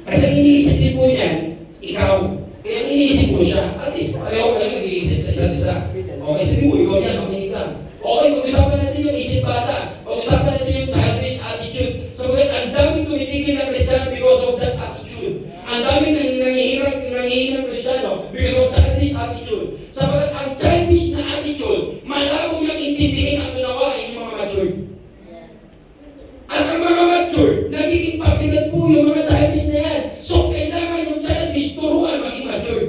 Kasi ang iniisip din po niyan, ikaw. Kaya ang iniisip mo siya, at least pareho kayo nag-iisip sa isa't isa. Okay, sabihin mo, ikaw yan, makinig ka. Okay, pag-usapan natin yung isip bata. Pag-usapan natin yung childish attitude. Sabagat ang daming tumitigil na Kristiyano because of that attitude. Ang daming nanghihirang Kristiyano because of childish attitude. Sabagat ang childish na attitude, malabo niyang intindihin at unawain yung mga mature. At ang mga mature, nagiging pabigat po yung mga childish na yan. So, kailangan yung childish turuan maging mature.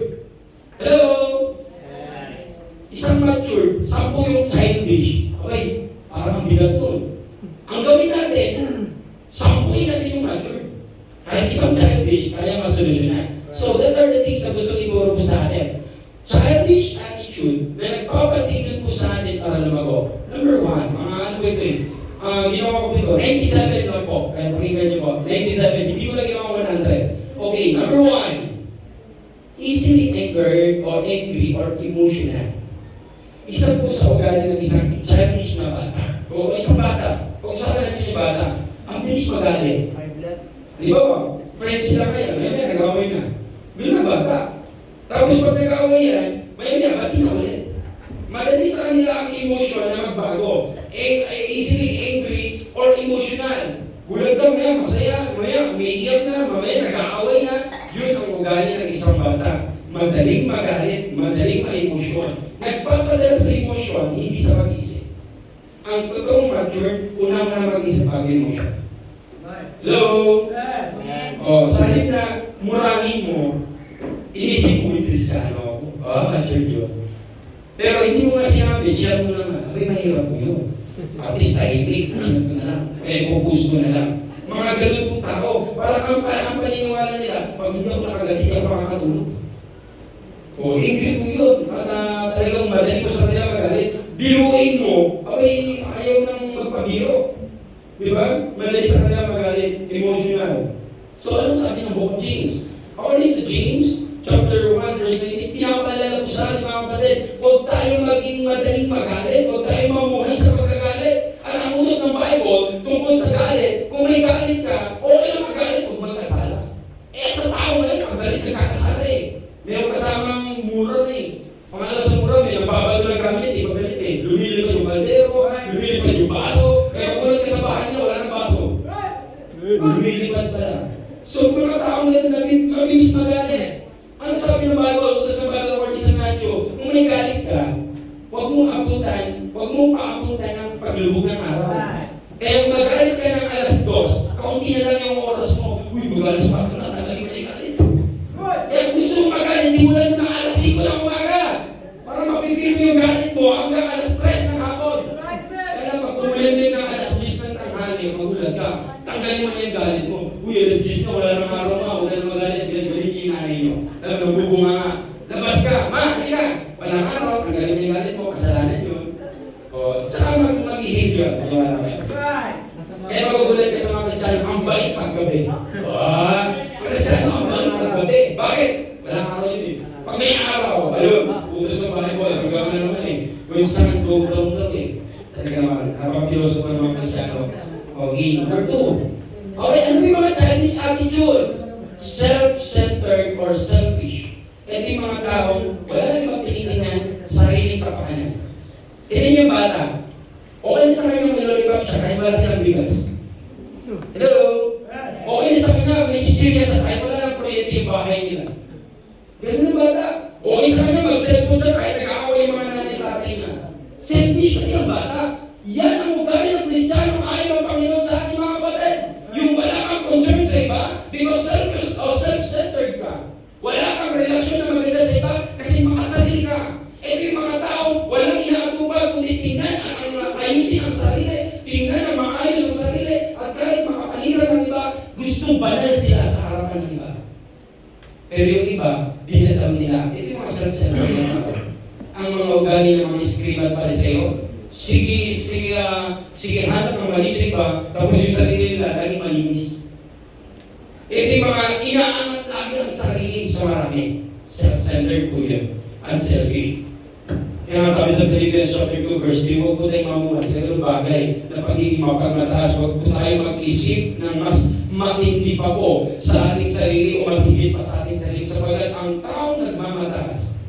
Hello? Isang mature, 10 yung childish. Okay, parang ang bigat doon. Ang gawin natin, 10 natin yung mature. Kahit isang childish, kaya masolusyonan. So, that are the things na gusto ituro po sa atin. Childish attitude na nagpapatigil po sa atin para lumago. Number 1, mga ano po ito eh. Ginawa ko po ito. 97 lang po. Kaya pakinggan niyo po. 97. Hindi ko na ginawa 100. Okay, number 1. Easily angered or angry or emotional. Isa po sa ugali ng isang childish na bata. O isang bata. Kung saan natin yung bata, ang bilis magalit. Di ba ba? Friends sila kaya, may nag-away na. Yun na bata. Tapos pag nag-away yan, may bati na ulit. Madali sa kanila ang emosyon na magbago. Easily angry or emotional. Gulat ka maya, masaya, maya, umiiyak na, mamaya nag-aaway na. Yun ang ugali ng isang bata. Madaling magalit, madaling ma-emosyon. Nagpapadala sa emosyon, hindi sa mag-isip. Ang totoong mature, unang na mag-isip bago emosyon. Hello? Sa halip na murahin mo, inisip mo yung Kristiyano. Mature yun. Pero hindi mo nga sinabi, share mo naman, abay mahirap mo yun. At least tahimik, share ko na lang. Pupus ko na lang. Mga ganun pong tao, parang ang paniniwala nila, pag hindi ako nakagalit, hindi ako makakatulog. Angry po yun. At talagang madali ko sa kanila magalit. Biruin mo, abay ayaw nang magpabiro. Di ba? Madali sa kanila magalit, emotional. So anong sabi ng book of James? According sa James, chapter 1, verse 19, pinapaalala po sa ating mga kapatid, huwag tayong maging madaling magalit, huwag tayong mamuhay sa pagkagalit. At ang utos ng Bible tungkol sa galit, kung may galit ka, okay lang magalit, huwag magkasala. Sa tao na yun, ang galit nagkakasala eh. Meron kasamang mura na eh. Pangalawa sa mura, may nagbabago ng gamit eh, magalit eh. Lumilipad yung baldero, lumilipad yung baso, kaya magulat ka sa bahay niya, wala nang baso. Lumilipad pala. So, mga taong nito mabilis magalit. Ano sabi ng Bible? Utos ng Bible or sa Matthew, kung may galit ka, huwag mong paabutan ng paglubog ng araw. Kaya kung magalit ka ng alas 2, kaunti na lang yung oras mo, uy, magalit sa pato na, galit. Kaya kung gusto mong magalit, simulan mo ng alas 5 ng umaga. Para mapifeel mo yung galit mo hanggang alas 3 ng hapon. Kaya pag kumulimlim ng alas 10 ng tanghali, magulat ka, tanggalin mo na yung galit mo. Uy, alas 10 na, wala nang araw ma, wala nang magalit, galit yung nanay nyo. Alam, nagbubunga nga. Labas ka, ma, halika. Walang araw, tanggalin mo yung galit mo, kasalanan yun. Tsaka mag-ihip yun, maniwala kayo. Kaya magugulat ka sa mga Kristiyano, ang bait paggabi. Kristiyano, ang bait paggabi. Bakit? Walang araw yun eh. Pag may araw, ayun, utos ng Bible, hanggang na naman eh. Kung yung sun go down lang eh. Talaga naman, habang pilosopo ng mga Kristiyano. Okay, number 2. Okay, ano yung mga childish attitude? Self-centered or selfish. Ito yung mga taong wala na ibang tinitingnan sa sariling kapakanan. Tignan yung bata. Okay na sa kanya may lollipop siya kahit wala silang bigas. Hello? Okay na sa kanya may chichirya siya kahit wala ng proyekto yung bahay nila. Ganun na bata. Okay sa kanya mag-cellphone siya kahit nag-aaway yung mga nanay-tatay na. Selfish kasi ang bata. Yan ang ugali ng Kristiyano ayaw ng Panginoon sa ating mga kapatid. Yung wala kang concern sa iba because selfish o self-centered ka. Wala kang relasyon na maganda sa iba kasi makasarili ka. Ito yung mga tao, walang inaatupag kundi tingnan ang ayusin ang sarili, tingnan ang maayos ang sarili, at kahit makapaliran ng iba, gustong banal sila sa harapan ng iba. Pero yung iba, dinadam nila. Ito yung mga self-centered na tao. Ang mga ugali ng mga scribe at pariseo, sige hanap ng malisay pa, tapos yung sarili nila lagi malinis. Ito yung mga inaangat lagi ang sarili sa marami. Self-centered po yun. At selfish. Kaya nga sabi sa Philippians chapter 2 verse 3, huwag po tayong mamuhay sa ganung bagay na pagiging mapagmataas. Huwag po tayo mag-isip ng mas matindi pa po sa ating sarili o mas higit pa sa ating sarili sapagkat ang taong nagmamataas,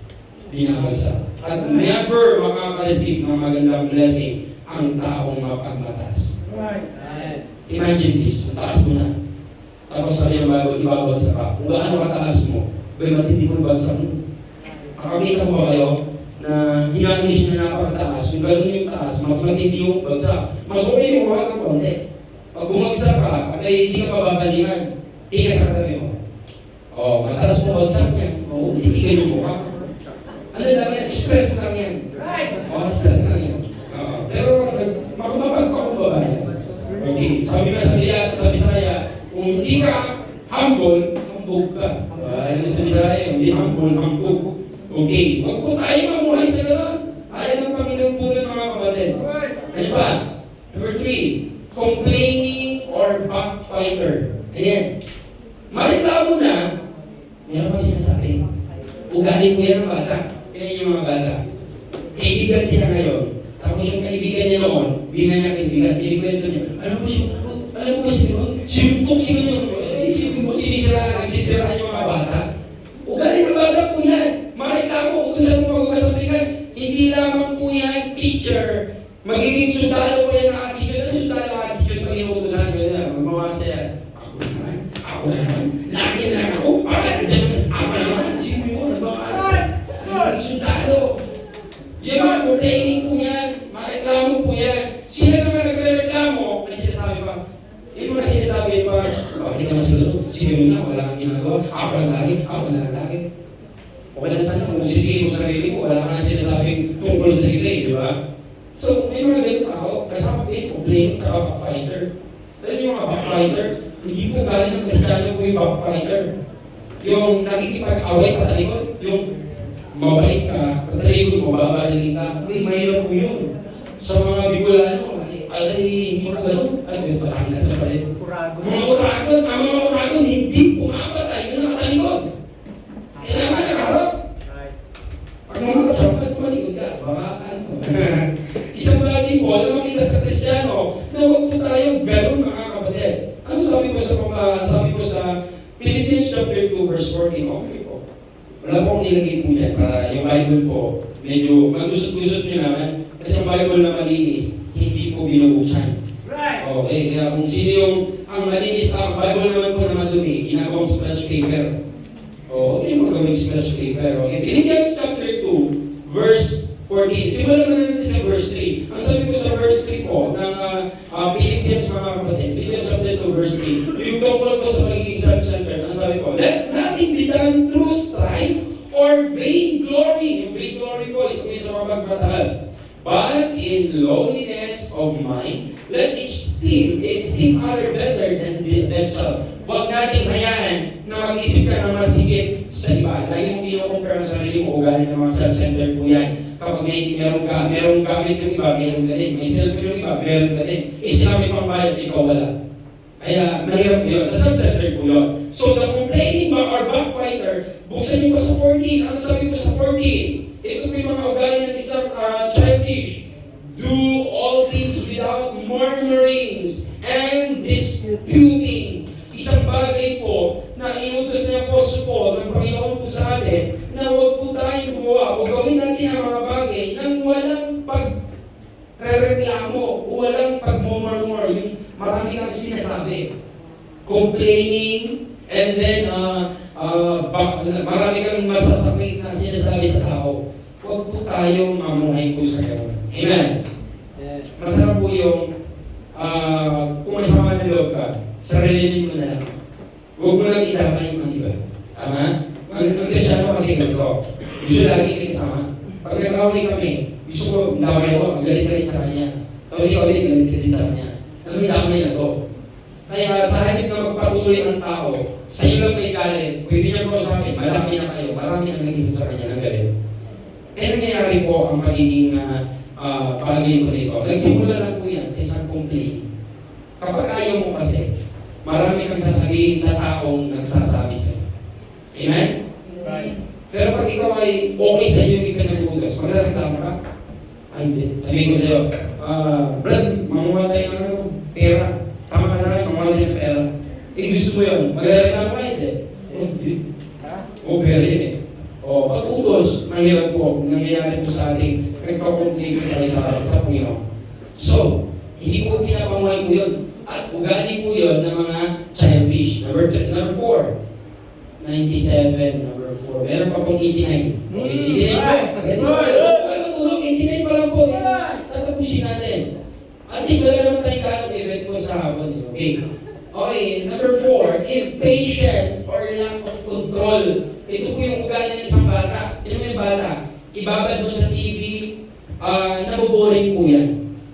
binabagsak. At never makaka-receive ng magandang blessing ang taong mapagmataas. Imagine this, mataas mo na. Tapos sabi ng Bible, ibabagsak ka. Kung gaano kataas mo, ba'y matindi mo yung bagsak mo. Nakakita mo ba kayo na hinangish na napakataas? Kung gano'n yung taas, mas matindi yung bagsak. Mas okay yung mga ng konti. Pag bumagsak ka, ay hindi ka pababalikan. Tika sa katabi mo. Mataas mo bagsak niya. Titigan yung mukha. Ano lang yan? Stress lang yan. Stress lang yan. Pero makumapagpakumbaba yan. Okay. Sabi nga sa Bisaya, kung hindi ka humble, hambog ka. Ano sa Bisaya? Hindi humble, hambog. Okay. Huwag po tayo mamuhay sa gano'n. Ayaw ng Panginoon po ng mga kapatid. Ano ba? Number 3, complaining or backfighter. Ayan. Mareklamo na, meron pa sinasabi. Ugali po yan ng bata. Kaya yung mga bata. Kaibigan sila ngayon. Tapos yung kaibigan niya noon, binan niya kaibigan, kinikwento niya. Alam mo ba siya noon? Sinuntok siya noon. Sinisiraan yung mga bata. Ugali ng bata po yan. Mareklamo, utusan mo mag-ugasabihan. Hindi lamang po yan, teacher. Magiging sundalo po yan na teacher. Ano sundalo na teacher? Pag inuutusan ko yan, magmamahal siya. Ako na naman. Lagi na lang ako. Ako na naman. Sino mo? Nagmamahal. Sundalo. Yung mga complaining po yan. Mareklamo po yan. Sila naman nagre-reklamo. May sinasabi pa. Yung mga sinasabi pa, hindi naman sila. Sino na, wala kang ginagawa. Ako lang lagi. Okay lang sana kung sisihin mo sa sarili mo, wala ka na sinasabing tungkol sa sarili, di ba? So, may mga ganun tao, kasama po yung complain, kaka backfighter. Alam yung mga backfighter, hindi po galing ng Kristiyano po yung backfighter. Yung nakikipag-away patalikod, yung mabait ka, patalikod mo, babarilin ka, mahirap po yun. Sa mga Bicolano, hindi mo ganun. Alam mo yung Batangas sa palit? Mga uragon, hindi pumapatay, yun nakatalikod. Kailangan nakaharap. Pag mamakap siya, tumalikod ka. Bakaan mo. Isang bagay po, alam makita sa Kristiyano, na huwag po tayong ganun mga kapatid. Ano sabi ko sa Philippians chapter 2 verse 14? Okay po. Wala po akong nilagay po dyan para yung Bible po, medyo magusot-gusot nyo naman. Kasi ang Bible na malinis, hindi po binubuksan. Okay, kaya kung sino yung ang malinis ang Bible naman po na madumi, ginagawang scratch paper. Huwag niyo magawin scratch paper. Okay? Philippians chapter 2, verse 14. Simulan mo na natin sa verse 3. Ang sabi ko sa verse 3 po, ng Philippians mga kapatid, Philippians chapter 2, verse 3, yung tungkol po sa pagiging self-centered, ang sabi ko, let nothing be done through strife or vain glory. Yung vain glory po is may sa mga magmataas. But in lowliness of mind, let each esteem other better than themselves. Huwag nating hayaan na mag-isip ka ng mas higit sa iba. Lagi mong kinukumpara ang sarili mo, ugali ng mga self-centered po yan. Kapag merong gamit yung iba, meron ka din. May cellphone yung iba, meron ka din. Sila may pambayad, ikaw wala. Kaya mahirap po yun. Sa self-centered po yun. So the complaining or backfighter, buksan niyo pa sa 14. Ano sabi po sa 14? Ito po yung mga ugali ng isang childish. Do all things without murmurings and disputing. Isang bagay po na inutos niya po ng Panginoon po sa atin na huwag po tayong gumawa o gawin natin ang mga bagay nang walang pagrereklamo o walang pagmumurmur. Yung marami kang sinasabi. Complaining and then marami kang masasakit na sinasabi sa tao. Huwag po tayong mamuhay po sa gayon. Amen? Yes. Masarap po yung kung may sama ng loob ka, sarilinin mo na lang. Huwag mo lang idamay ang iba. Tama? Ang Kristiyano kasi ganito. Gusto lagi may kasama. Pag nag-away kami, gusto ko damay ako, magalit ka rin sa kanya. Tapos ikaw din, galit ka din sa kanya. Ang damay na to. Kaya sa halip na magpatuloy ang tao, sa iyo lang may galit, pwede niya po sa akin, marami na kayo, marami ang nag-isip sa kanya ng galit. Kaya nangyayari po ang pagiging bagay ko nito. Nagsimula lang po yan sa isang complaint. Kapag ayaw mo kasi, marami kang sasabihin sa taong nagsasabi sa'yo. Amen? Right. Pero pag ikaw ay okay sa iyo yung ipinag-uutos, magreklamo ka? Ay, hindi. Sabihin ko sa'yo, Brad, manguha tayo ng pera. Tama ka sa akin, manguha tayo ng pera. Gusto mo yun, magreklamo ka? Hindi. Hindi. Pera yun eh. Pag utos, mahirap po. Nangyayari po sa ating nagkakomplete tayo sa Panginoon. So, hindi po pinapanguhay po yun. At ugali po yun ng mga childish. Number 4. 97, number 4. Meron pa pong 89. Okay, 89 po. Ready po kayo? Huwag matulog, 89 pa lang po. Tatapusin natin. At least wala naman tayong kaanong event po sa hapon. Okay. Okay, number 4. Impatient or lack of control. Ito po yung ugali ng isang bata. Tignan mo yung bata. Ibabad mo sa TV, naboboring po yan.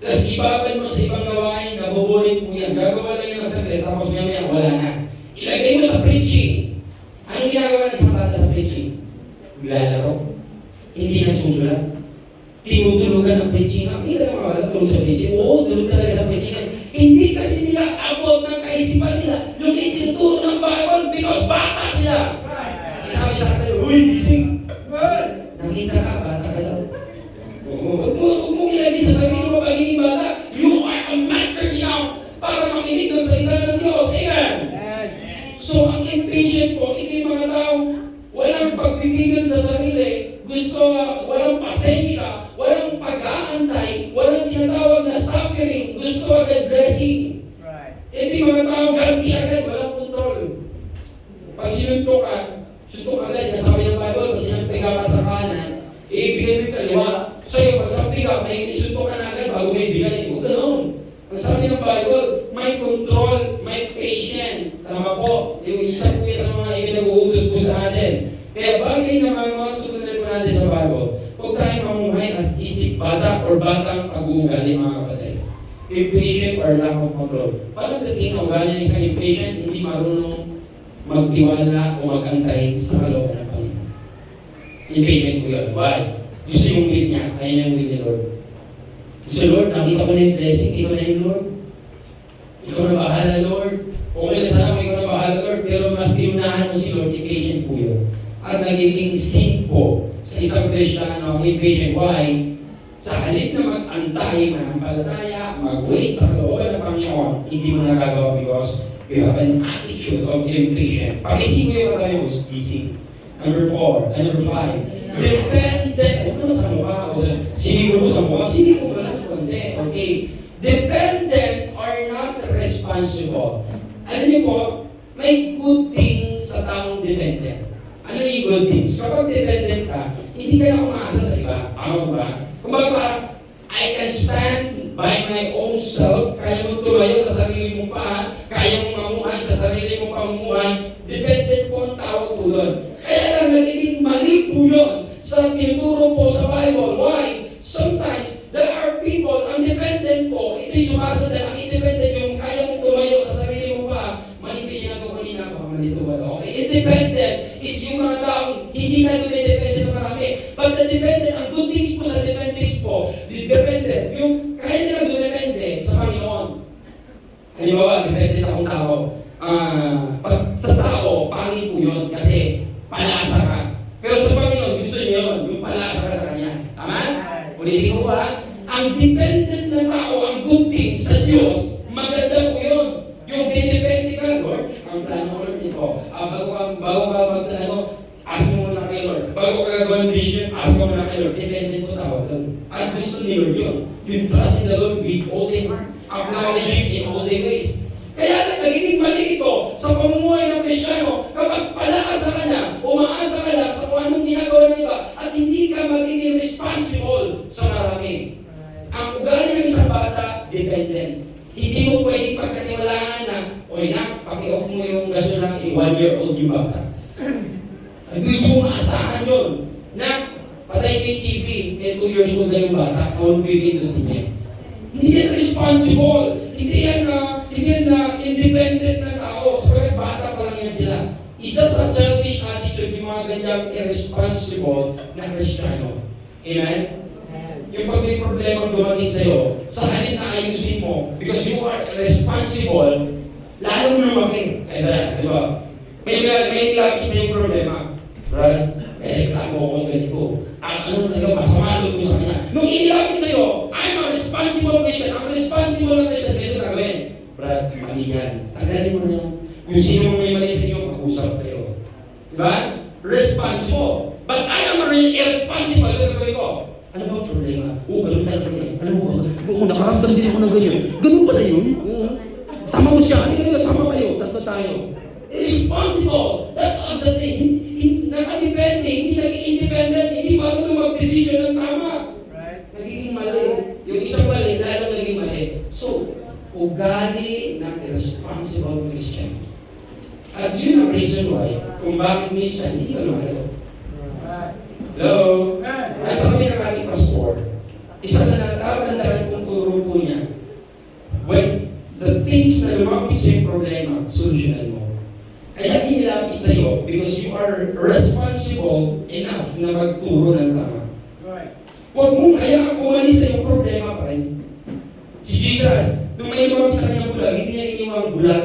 Tapos ibabad mo sa ibang gawain, naboboring po yan. Gagawa lang yan ng saglit, tapos mamaya wala na. Ilagay mo sa preaching. Anong ginagawa ng isang bata sa preaching? Maglalaro. Hindi nagsusulat. Tinutulugan ng preaching. Hindi ka naman wala tulog sa preaching. Oo, tulog talaga sa preaching. Hindi kasi nila abot ng kaisipan nila yung itinuturo ng Bible because bata sila. Sabi sa akin, uy, gising. Nakita ka, bata ka daw. Huwag mong ilagay sa sarili mo pagiging bata. You are a mature enough para makinig ng salita ng Diyos. Amen? So, ang impatient po, ito yung mga tao, walang pagpipigil sa sarili, walang pasensya, walang pag-aantay, walang tinatawag na suffering, gusto agad blessing. Ito yung mga tao, garanti agad, walang control. Pag sinuntok ka, suntok agad, sabi ng Bible, pag sinampi ka sa kanan, ibigay mo yung kaliwa. Sa'yo, pag sabi ka, may isuntok ka na agad bago may ibigay. Huwag ganun. Pag sabi ng Bible, may control, may patient. Tama po. Yung isa po yan sa mga ipinag-uutos po sa atin. Kaya bagay na mga tutunan po natin sa Bible, huwag tayong mamuhay as isip bata or batang pag-uugali mga kapatid. Impatient or lack of control. Paano natin ang ugali ng isang impatient, hindi marunong magtiwala o mag-antay sa kalooban ng Panginoon. Impatient po yun. Why? Gusto yung will niya, kaya niya yung will ni Lord. Gusto Lord, nakita ko na yung blessing, ikaw na yung Lord. Ikaw na bahala, Lord. Okay na sana ikaw na bahala, Lord, pero mas kinunahan mo si Lord, impatient po yun. At nagiging sin po sa isang Kristiyano ang impatient. Why? Sa halip na mag-antay, manampalataya, mag-wait sa kalooban ng Panginoon, hindi mo nagagawa because you have an attitude of impatient. Pakising mo yung mga tayo, busy. Number 4, number 5. Dependent. Huwag naman sa mukha. Sinigo mo sa mukha. Sinigo mo lang ng konti. Okay. Dependent or not responsible. Alam niyo po, may good thing sa taong dependent. Ano yung good things? Kapag dependent ka, hindi ka na umaasa sa iba. Tama ba? Kumbaga parang, I can stand by my own self. Kaya mo tumayo sa sarili mo pa. Kaya mo mamuhay sa sarili mo pamumuhay. Dependent po ang tawag po doon. Kaya lang nagiging mali po yun sa tinuturo po sa Bible. Why? Sometimes, there are people, ang dependent po, ito'y sumasandal. Ang independent yung kaya mo tumayo sa sarili mo pa. Manipis yan ako kanina pa. Malito ba? Okay? Independent is yung mga taong hindi na dumidepende sa marami. But the dependent, ang good things po sa dependence po, dependent, yung kaya nilang dumepende sa Panginoon. Halimbawa, dependent akong tao. Pag sa tao, pangit po yun kasi palasa ka. Pero sa Panginoon, gusto niyo yun, yung palasa ka sa Kanya. Tama? Ulitin ko ba? Ang dependent na tao, ang good thing sa Diyos, maganda po yun. Yung depende ka, Lord, ang plano ko Lord ito. Bago ka magplano, ask mo muna kay Lord. Bago ka gagawin decision, ask mo muna kay Lord. Dependent ko tawag doon. At gusto ni Lord yun. Yung trust in the Lord with all their heart. Acknowledge Him in all their ways. Kaya nagiging mali ito sa pamumuhay ng Kristiyano kapag palaasa ka na, umaasa ka na sa kung anong ginagawa ng iba at hindi ka magiging responsible sa marami. Ang ugali ng isang bata, dependent. Hindi mo pwedeng pagkatiwalaan na, oy na, paki-off mo yung gasolina, 1-year-old yung bata. Hindi mo maasahan yun. Na, patay mo yung TV, 2 years old na yung bata, kung pipindutin niya. Hindi yan responsible. Hindi yan independent na tao. Sabagat bata pa lang yan sila. Isa sa childish attitude yung mga ganyang irresponsible na Kristiyano. Amen? yung pag may problema dumating sa'yo, sa halip na ayusin mo, because you are responsible, lalong lumaki. Kaya, di ba? May nilapit sa yung problema. Right? May reklamo ko ganito. Ano talaga, masama loob ko sa kanya. Nung inilapit sa'yo, I'm a responsible Christian. Ang responsible na Christian, ganito na gawin. Brad, mali yan. Tanggalin mo na. Kung sino may mali sa inyo, mag-usap kayo. Diba? Responsible. But I am irresponsible. Ito gagawin ko. Ano ba ang problema? Ganun talaga yan. Alam mo, nakaramdam din ako ng ganyan. Ganun pala yun. Sama mo siya. Sama kayo. Tatlo tayo. Irresponsible. That was the thing. Nakadepende. Hindi naging independent. Hindi marunong mag-decision ng tama. Nagiging mali. Yung isang mali, lalo naging mali. So, ugali ng irresponsible Christian. At yun ang reason why, kung bakit minsan, hindi ka lumalago. Hello? Ay sabi ng ating pastor, isa sa natatandaan kong turo po niya, when the things na lumapit sa yung problema, solusyonan mo. Kaya inilapit sa iyo because you are responsible enough na magturo ng tama. Huwag mong hayaan umalis sa yung problema pa rin. Si Jesus, nung may lumapit sa kanyang bulag, hindi niya iniwang bulag.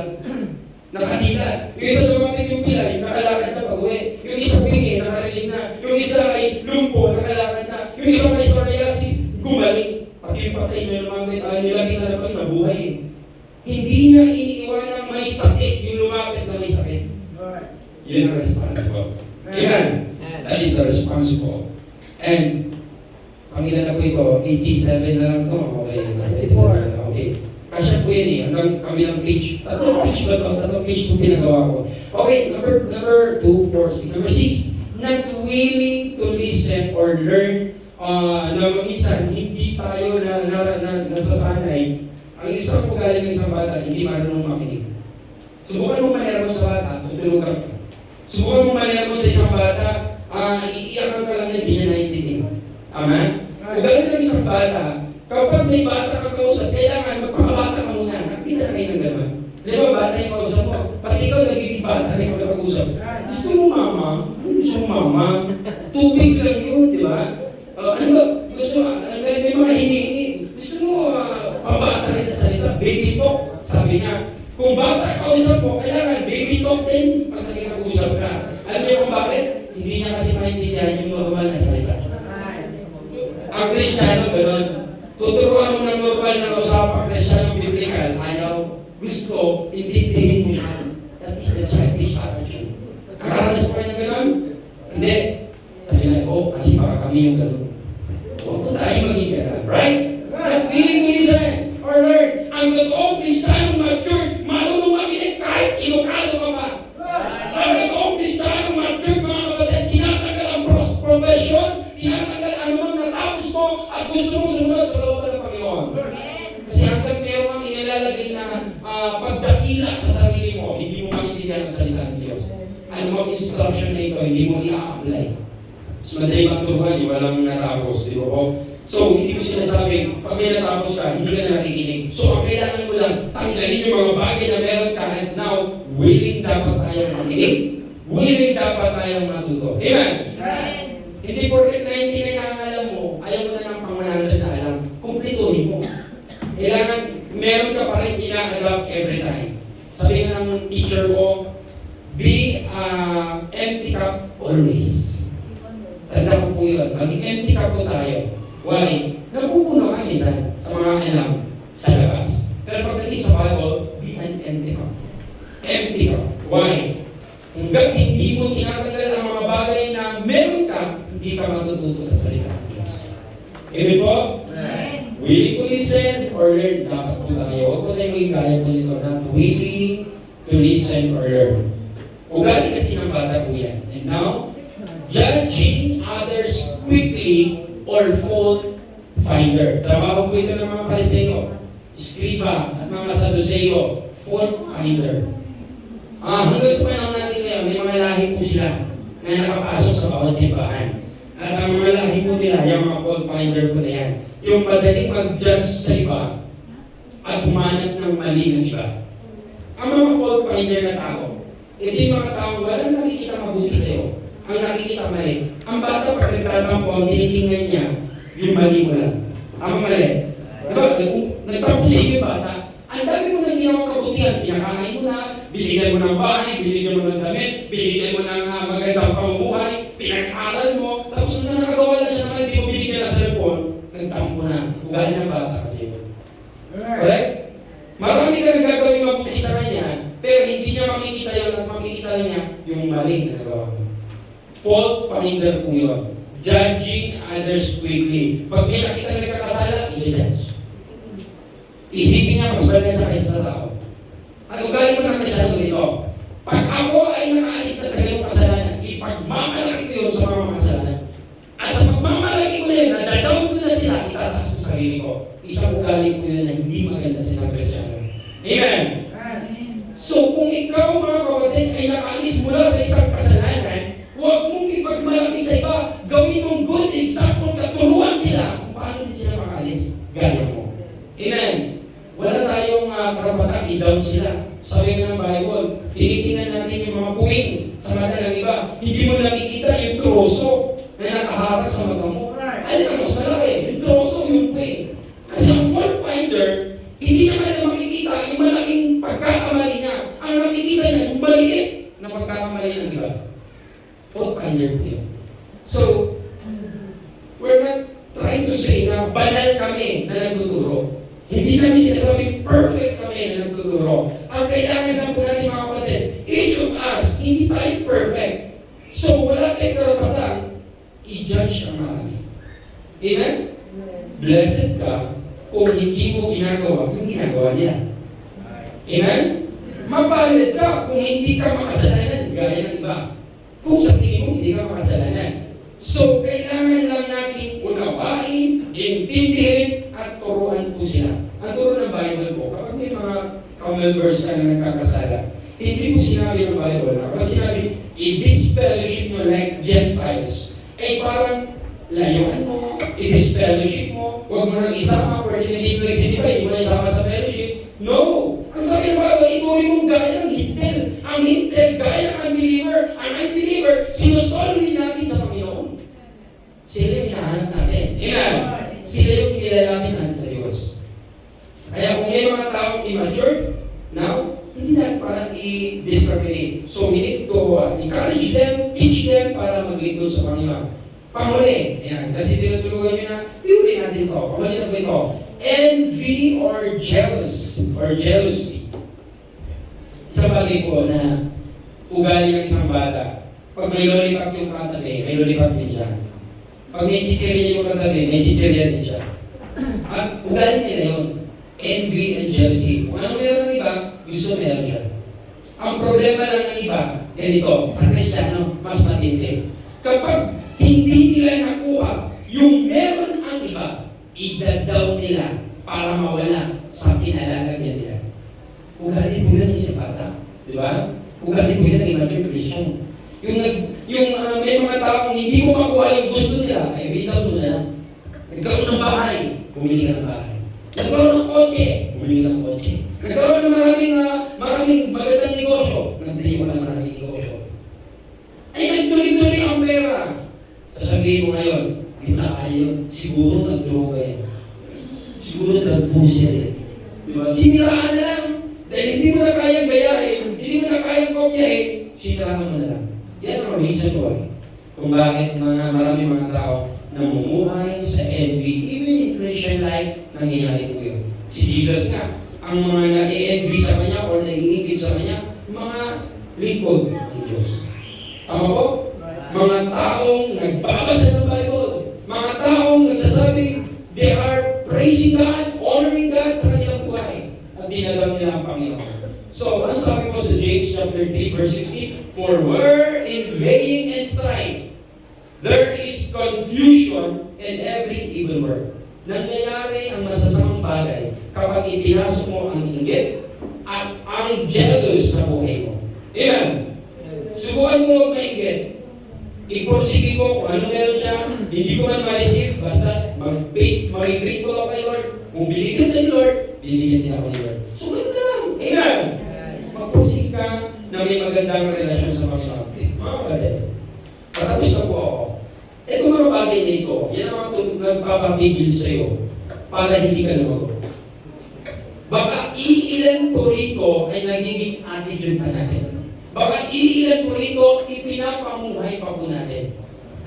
Nakadila. Yung isa lumapit yung pilay, nakalakad na pag-uwi. Yung isa pingi, nakarilig na. Yung isa ay lumpo, nakalakad na. Yung isa may psoriasis, gumaling. Pag yung patay na lumapit, nilapit na pag nabuhay. Hindi niya iniiwan ng may sakit, yung lumapit na may sakit. Yun ang responsible. Amen. That is the responsible. And, pangilan na po ito, 87 na lang ito. Okay, nasa 87 na. Okay. Kasya po yan eh, hanggang kabilang page. Tatlong page ba ito? Tatlong page ito pinagawa ko. Okay, number 2, 4, 6. Number 6, not willing to listen or learn na minsan hindi tayo nasasanay. Ang isang ugali ng isang bata, hindi marunong makinig. Subukan mo manera mo sa bata, tutulog ka. Subukan mo manera mo sa isang bata, iiyakan ka lang na hindi niya naiintindihan. Amen? Ugali ng isang bata, kapag may bata kang kausap, kailangan magpakabata ka muna. Nakita na kayo ng gano'n. Di ba, bata yung kausap mo? Pati ikaw nagiging bata rin kapag mag-usap. Gusto mo mama? Gusto mo mama? Tubig lang yun, di ba? Ano ba? Gusto mo, may mga hinihingi. Gusto mo, pambata rin na salita. Baby talk, sabi niya. Kung bata kausap mo, kailangan baby talk din pag naging mag-usap ka. Alam niyo kung bakit? Hindi niya kasi maintindihan yung normal na salita. Ang Kristiyano, gano'n. Tuturuan mo ng normal na usapang Kristiyano biblical, ayaw, gusto, intindihin mo siya. That is the childish attitude. Nakaranas mo kayo na gano'n? Hindi. Sabi na, kasi baka kami yung gano'n. Huwag po tayo maging gano'n, right? Not willing to listen or learn. Ang totoong Kristiyano mature, marunong makinig kahit inukado ka pa. Ang totoong Kristiyano mature, mga kapatid, tinatanggal ang profession, tinatanggal ano mang natapos mo at gusto mo sumunod sa loob ng Panginoon. Kasi hanggang meron ang inilalagay na pagdakila sa sarili mo, hindi mo maintindihan ang salita ng Diyos. Ano mang instruction na ito, hindi mo i-apply. So, madali bang turuan, walang natapos, di ba po? So, hindi ko sinasabing, pag may natapos ka, hindi ka na nakikinig. So, ang kailangan mo lang, tanggalin yung mga bagay na meron ka at now, willing dapat tayong makinig. Willing dapat tayong matuto. Amen? Amen. Hindi porket 99 ang alam mo, ayaw mo na ng pang 100 na alam. Kumplituhin mo. Kailangan, meron ka pa rin ina-adapt every time. Sabi nga ng teacher ko, be empty cup always. Tanda ko po yun. Maging empty cup po tayo. Why? Napupuno ka minsan sa mga alam sa labas. Pero pagdating sa Bible, be an empty cup. Empty cup. Why? Hanggang hindi mo tinatanggal ang mga bagay na meron ka, hindi ka matututo sa salita ng Diyos. Amen po? Amen. Willing to listen or learn, dapat po tayo. Huwag po tayo maging gaya po nito na willing to listen or learn. Ugali kasi ng bata po yan. And now, judging others quickly or fault finder. Trabaho po ito ng mga Pariseo, Skriba, at mga Saduceo, fault finder. Hanggang sa panahon natin ngayon, may mga lahi po sila na nakapasok sa bawat simbahan. At ang mga lahi po nila, yung mga fault finder po na yan, yung madaling mag-judge sa iba at humanap ng mali ng iba. Ang mga fault finder na tao, hindi mga tao, walang nakikita mabuti sa'yo. Ang nakikita mali. Ang bata pag nagtatampo, ang tinitingnan niya, Yung mali mo lang. Ako mali. Diba? Nagtapos sa iyo yung bata, ang dami mo nang ginawang kabutihan. Pinakain mo na, binigyan mo ng bahay, binigyan mo ng damit, binigyan mo ng magandang pamumuhay, pinag-aral mo, tapos nung nakagawa na siya naman, hindi mo binigyan ng cellphone, nagtampo na. Ugali ng bata kasi yun. Correct? Marami ka nang gagawin mabuti sa kanya, pero hindi niya makikita yun at makikita lang niya yung mali na nagawa mo. Fault finder po yun. Judging others quickly. Pag may nakita na nagkakasala, i-judge. Isipin niya, mas bala siya kaysa sa tao. At ugali mo naman siya ito. Pag ako ay nakaalis na sa ganyung kasalanan, ipagmamalaki ko yun sa mga kasalanan. At sa pagmamalaki ko na yun, nadadawin ko na sila, itataas ko sa sarili ko. Isang ugali ko yun na hindi maganda sa isang Kristiyano. Amen? So kung ikaw mga kapatid ay nakaalis mula sa isang kasalanan, huwag mong ipagmalaki sa iba. Gawin mong good example, katuruan sila kung paano din sila makaalis. Gaya mo. Amen? Wala tayong karapatang i-down sila. Sabi nga ng Bible, tinitingnan natin yung mga puwing sa mata ng iba. Hindi mo nakikita yung troso na nakaharap sa mata mo. Alin ang mas malaki? Yung troso, yung puwing. Kasi ang fault finder, hindi naman na makikita yung malaking pagkakamali niya. Ang makikita niya, yung maliit na pagkakamali ng iba. Fault finder po yun. So, we're not trying to say na banal kami na nagtuturo. Hindi namin sinasabi perfect kami na nagtuturo. Ang kailangan lang po natin mga kapatid, each of us, hindi tayo perfect. So, wala tayong karapatan i-judge ang marami. Amen? Blessed ka kung hindi mo ginagawa yung ginagawa nila. Amen? Mabalad ka kung hindi ka makasalanan gaya ng iba. Kung sa tingin mo hindi ka makasalanan. So, kailangan lang natin unawain, intindihin, at turuan po sila. Ang turo ng Bible po, kapag may mga members ka na nagkakasala, hindi mo sinabi ng Bible, kapag sinabi, i-disfellowship mo like Gentiles, ay parang layuan mo, i-disfellowship mo, huwag mo nang isama, pwede hindi mo nagsisipa, hindi mo na isama sa fellowship. No! Ang sabi ng Bible, ituloy mong gaya ng hintel. Ang hintel, gaya ng unbeliever. Ang unbeliever, sinusolve natin sa Panginoon. Sila yung hinahanap natin. Amen? Sila yung inilalapit natin sa Diyos. Kaya kung may mga taong immature, now, hindi natin parang i-discriminate. So we need to encourage them, teach them para maglingkod sa Panginoon. Panghuli, ayan, kasi tinutulugan nyo na, piuli natin ito. Panghuli na po ito. Envy or jealousy. Sa bagay po na ugali ng isang bata. Pag may lollipop yung katabi, may lollipop din siya. Pag may chichirya yung katabi, may chichirya din siya. At ugali nila yun. Envy and jealousy. Kung ano meron ng iba, gusto meron siya. Ang problema lang ng iba, ganito, sa Kristiyano, mas matindi. Kapag hindi nila nakuha yung meron ang iba, idadaw nila para mawala sa kinalalagyan nila. Ugali po yun sa bata. Di ba? Ugali po yun ang immature Christian. May mga taong hindi mo makuha yung gusto nila, ay bitaw mo na lang. Nagkaroon ng bahay, bumili ka ng bahay. Nagkaroon ng kotse, bumili ka ng kotse. Nagkaroon ng maraming magandang negosyo, nagtayo ka ng maraming negosyo. Ay nagtuloy-tuloy ang pera. Sasabihin mo ngayon, hindi mo na kaya yun. Siguro nag-droga yan. Siguro nag-puser yan. Diba? Siniraan na lang. Dahil hindi mo na kayang bayarin, hindi mo na kayang kopyahin, siniraan mo na lang. Yan ang reason why. Kung bakit maraming mga tao namumuhay sa envy, even in Christian life, nangyayari po yun. Si Jesus nga, ang mga nai-envy sa Kanya o naiingit sa Kanya, mga lingkod ng Diyos. Tama po? Mga taong nagbabasa ng Bible, mga taong nagsasabi, they are praising God, honoring God sa kanilang buhay, at dinagam nila ang Panginoon. So, ano sabi mo sa James chapter 3, verse 16? For where inveighing and strife, there is confusion in every evil work. Nangyayari ang masasamang bagay kapag ipinasok mo ang inggit at ang jealous sa buhay mo. Amen? Subukan mo mag-inggit. Iporsige ko kung ano meron siya, hindi ko man ma-receive, basta mag-greet ko lang kay Lord. Kung binigyan sa Lord, binigyan din ako ni Lord. So, ganun na lang. Amen? Magporsige ka na may magandang relasyon sa Panginoon. Mga kapatid, patapos na po ako. Ito mga bagay dito, yan ang mga magpapapigil sa'yo para hindi ka lumago. Baka iilan po rito ay nagiging attitude pa natin. Baka iilan po rito ipinapamuhay pa po natin.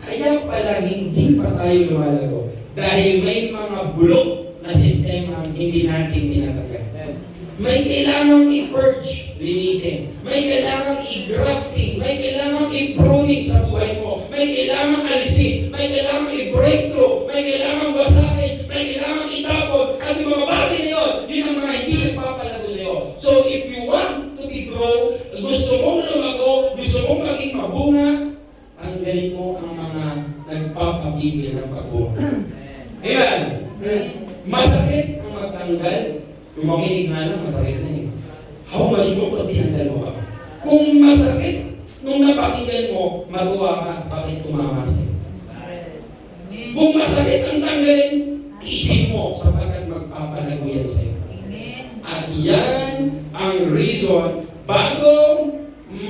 Kaya pala hindi pa tayo lumalago. Dahil may mga bulok na sistema hindi natin tinatanggal. May kailangang i-purge, linisin. May kailangang i-grafting. May kailangang i-pruning sa buhay mo. May kailangang alisin. May kailangang i-breakthrough. May kailangang wasakin. May kailangang itapon. At yung mga bagay na yun, yun ang mga hindi nagpapalago sa'yo. So if you want to be grow, gusto mong lumago, gusto mong maging mabunga, tanggalin mo ang mga nagpapapigil ng pagbunga. Amen? Masakit ang magtanggal. Kung makinig nga lang, masakit na yun. How much mo pag tinanggal mo ka? Kung masakit, nung napakinggan mo, magawa ka, bakit tumama sa'yo? Kung masakit ang tanggalin, isip mo sapagkat magpapalago yan sa'yo. At yan ang reason bago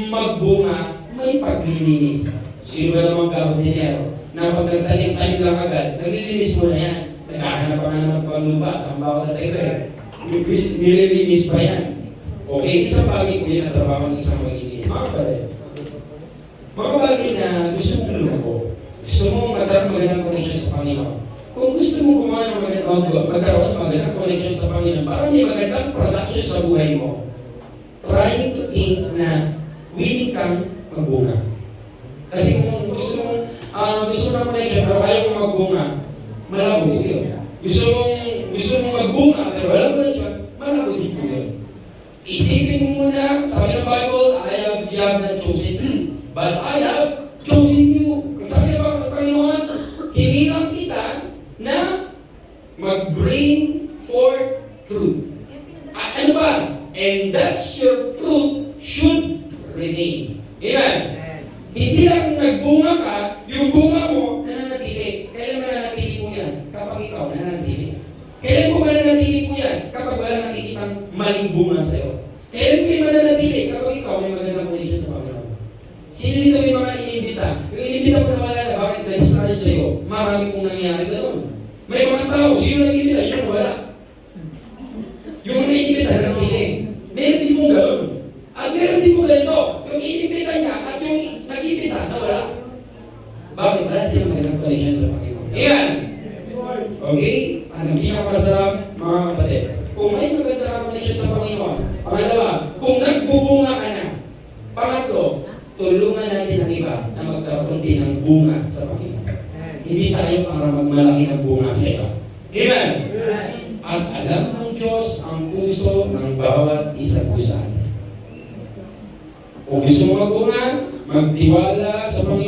magbunga, may paglilinis. Sino ba namang gabardinero na pag nagtanim-tanim lang agad, naglilinis mo na yan. Naghahanap pa nga naman pang lupa, ang bawat na tayo nililinis pa yan. Okay, isang bagay ko yan ang trabaho ng isang maglilinis. Mga bagay na gusto mong lumago. Gusto mong magkaroon magandang connection sa Panginoon. Kung gusto mong magkaroon ng magandang connection sa Panginoon, para may magandang production sa buhay mo, trying to think na willing kang magbunga. Kasi kung gusto mong connection pero ayaw mong magbunga, malabo yun. Gusto mong magbunga pero walang connection, malabo din po yun. Isipin mo muna, sabi ng Bible, you have not chosen me, but I have chosen you. Sabi ng Panginoon, hiniram kita na mag-bring forth fruit. At ano ba? And that your fruit should remain. Amen? Hindi lang nagbunga ka, yung bunga mo, nananatili. Kailan mananatili mo yan? Kapag ikaw nananatili. Kailan mo mananatili po yan? Kapag wala nakikitang maling bunga sa'yo. Kailan mo yung mananatili? Kapag ikaw may magandang connection sa Panginoon. Sino dito may mga inimbita? Yung inimbita mo na wala na, bakit na-discourage sa'yo? Marami pong nangyayari gano'n. May mga tao, sino nag-inimbita? Yun wala. Yung mga inimbita na nanatili. Meron din pong gano'n. At meron din pong ganito. Yung inimbita niya at yung nag-inimbita na wala. Bakit? Wala silang magandang connection sa Panginoon. Ayan! Okay? Ang pinakasarap, mga kapatid. Kung may maganda kang connection sa Panginoon. Pangalawa, kung nagbubunga ka na. Pangatlo, tulungan natin ang iba na magkaroon din ng bunga sa Panginoon. Hindi tayo para magmalaki ng bunga sa iba. Amen? At alam ng Diyos ang puso ng bawat isa po sa atin. Kung gusto mo magbunga, magtiwala sa Panginoon.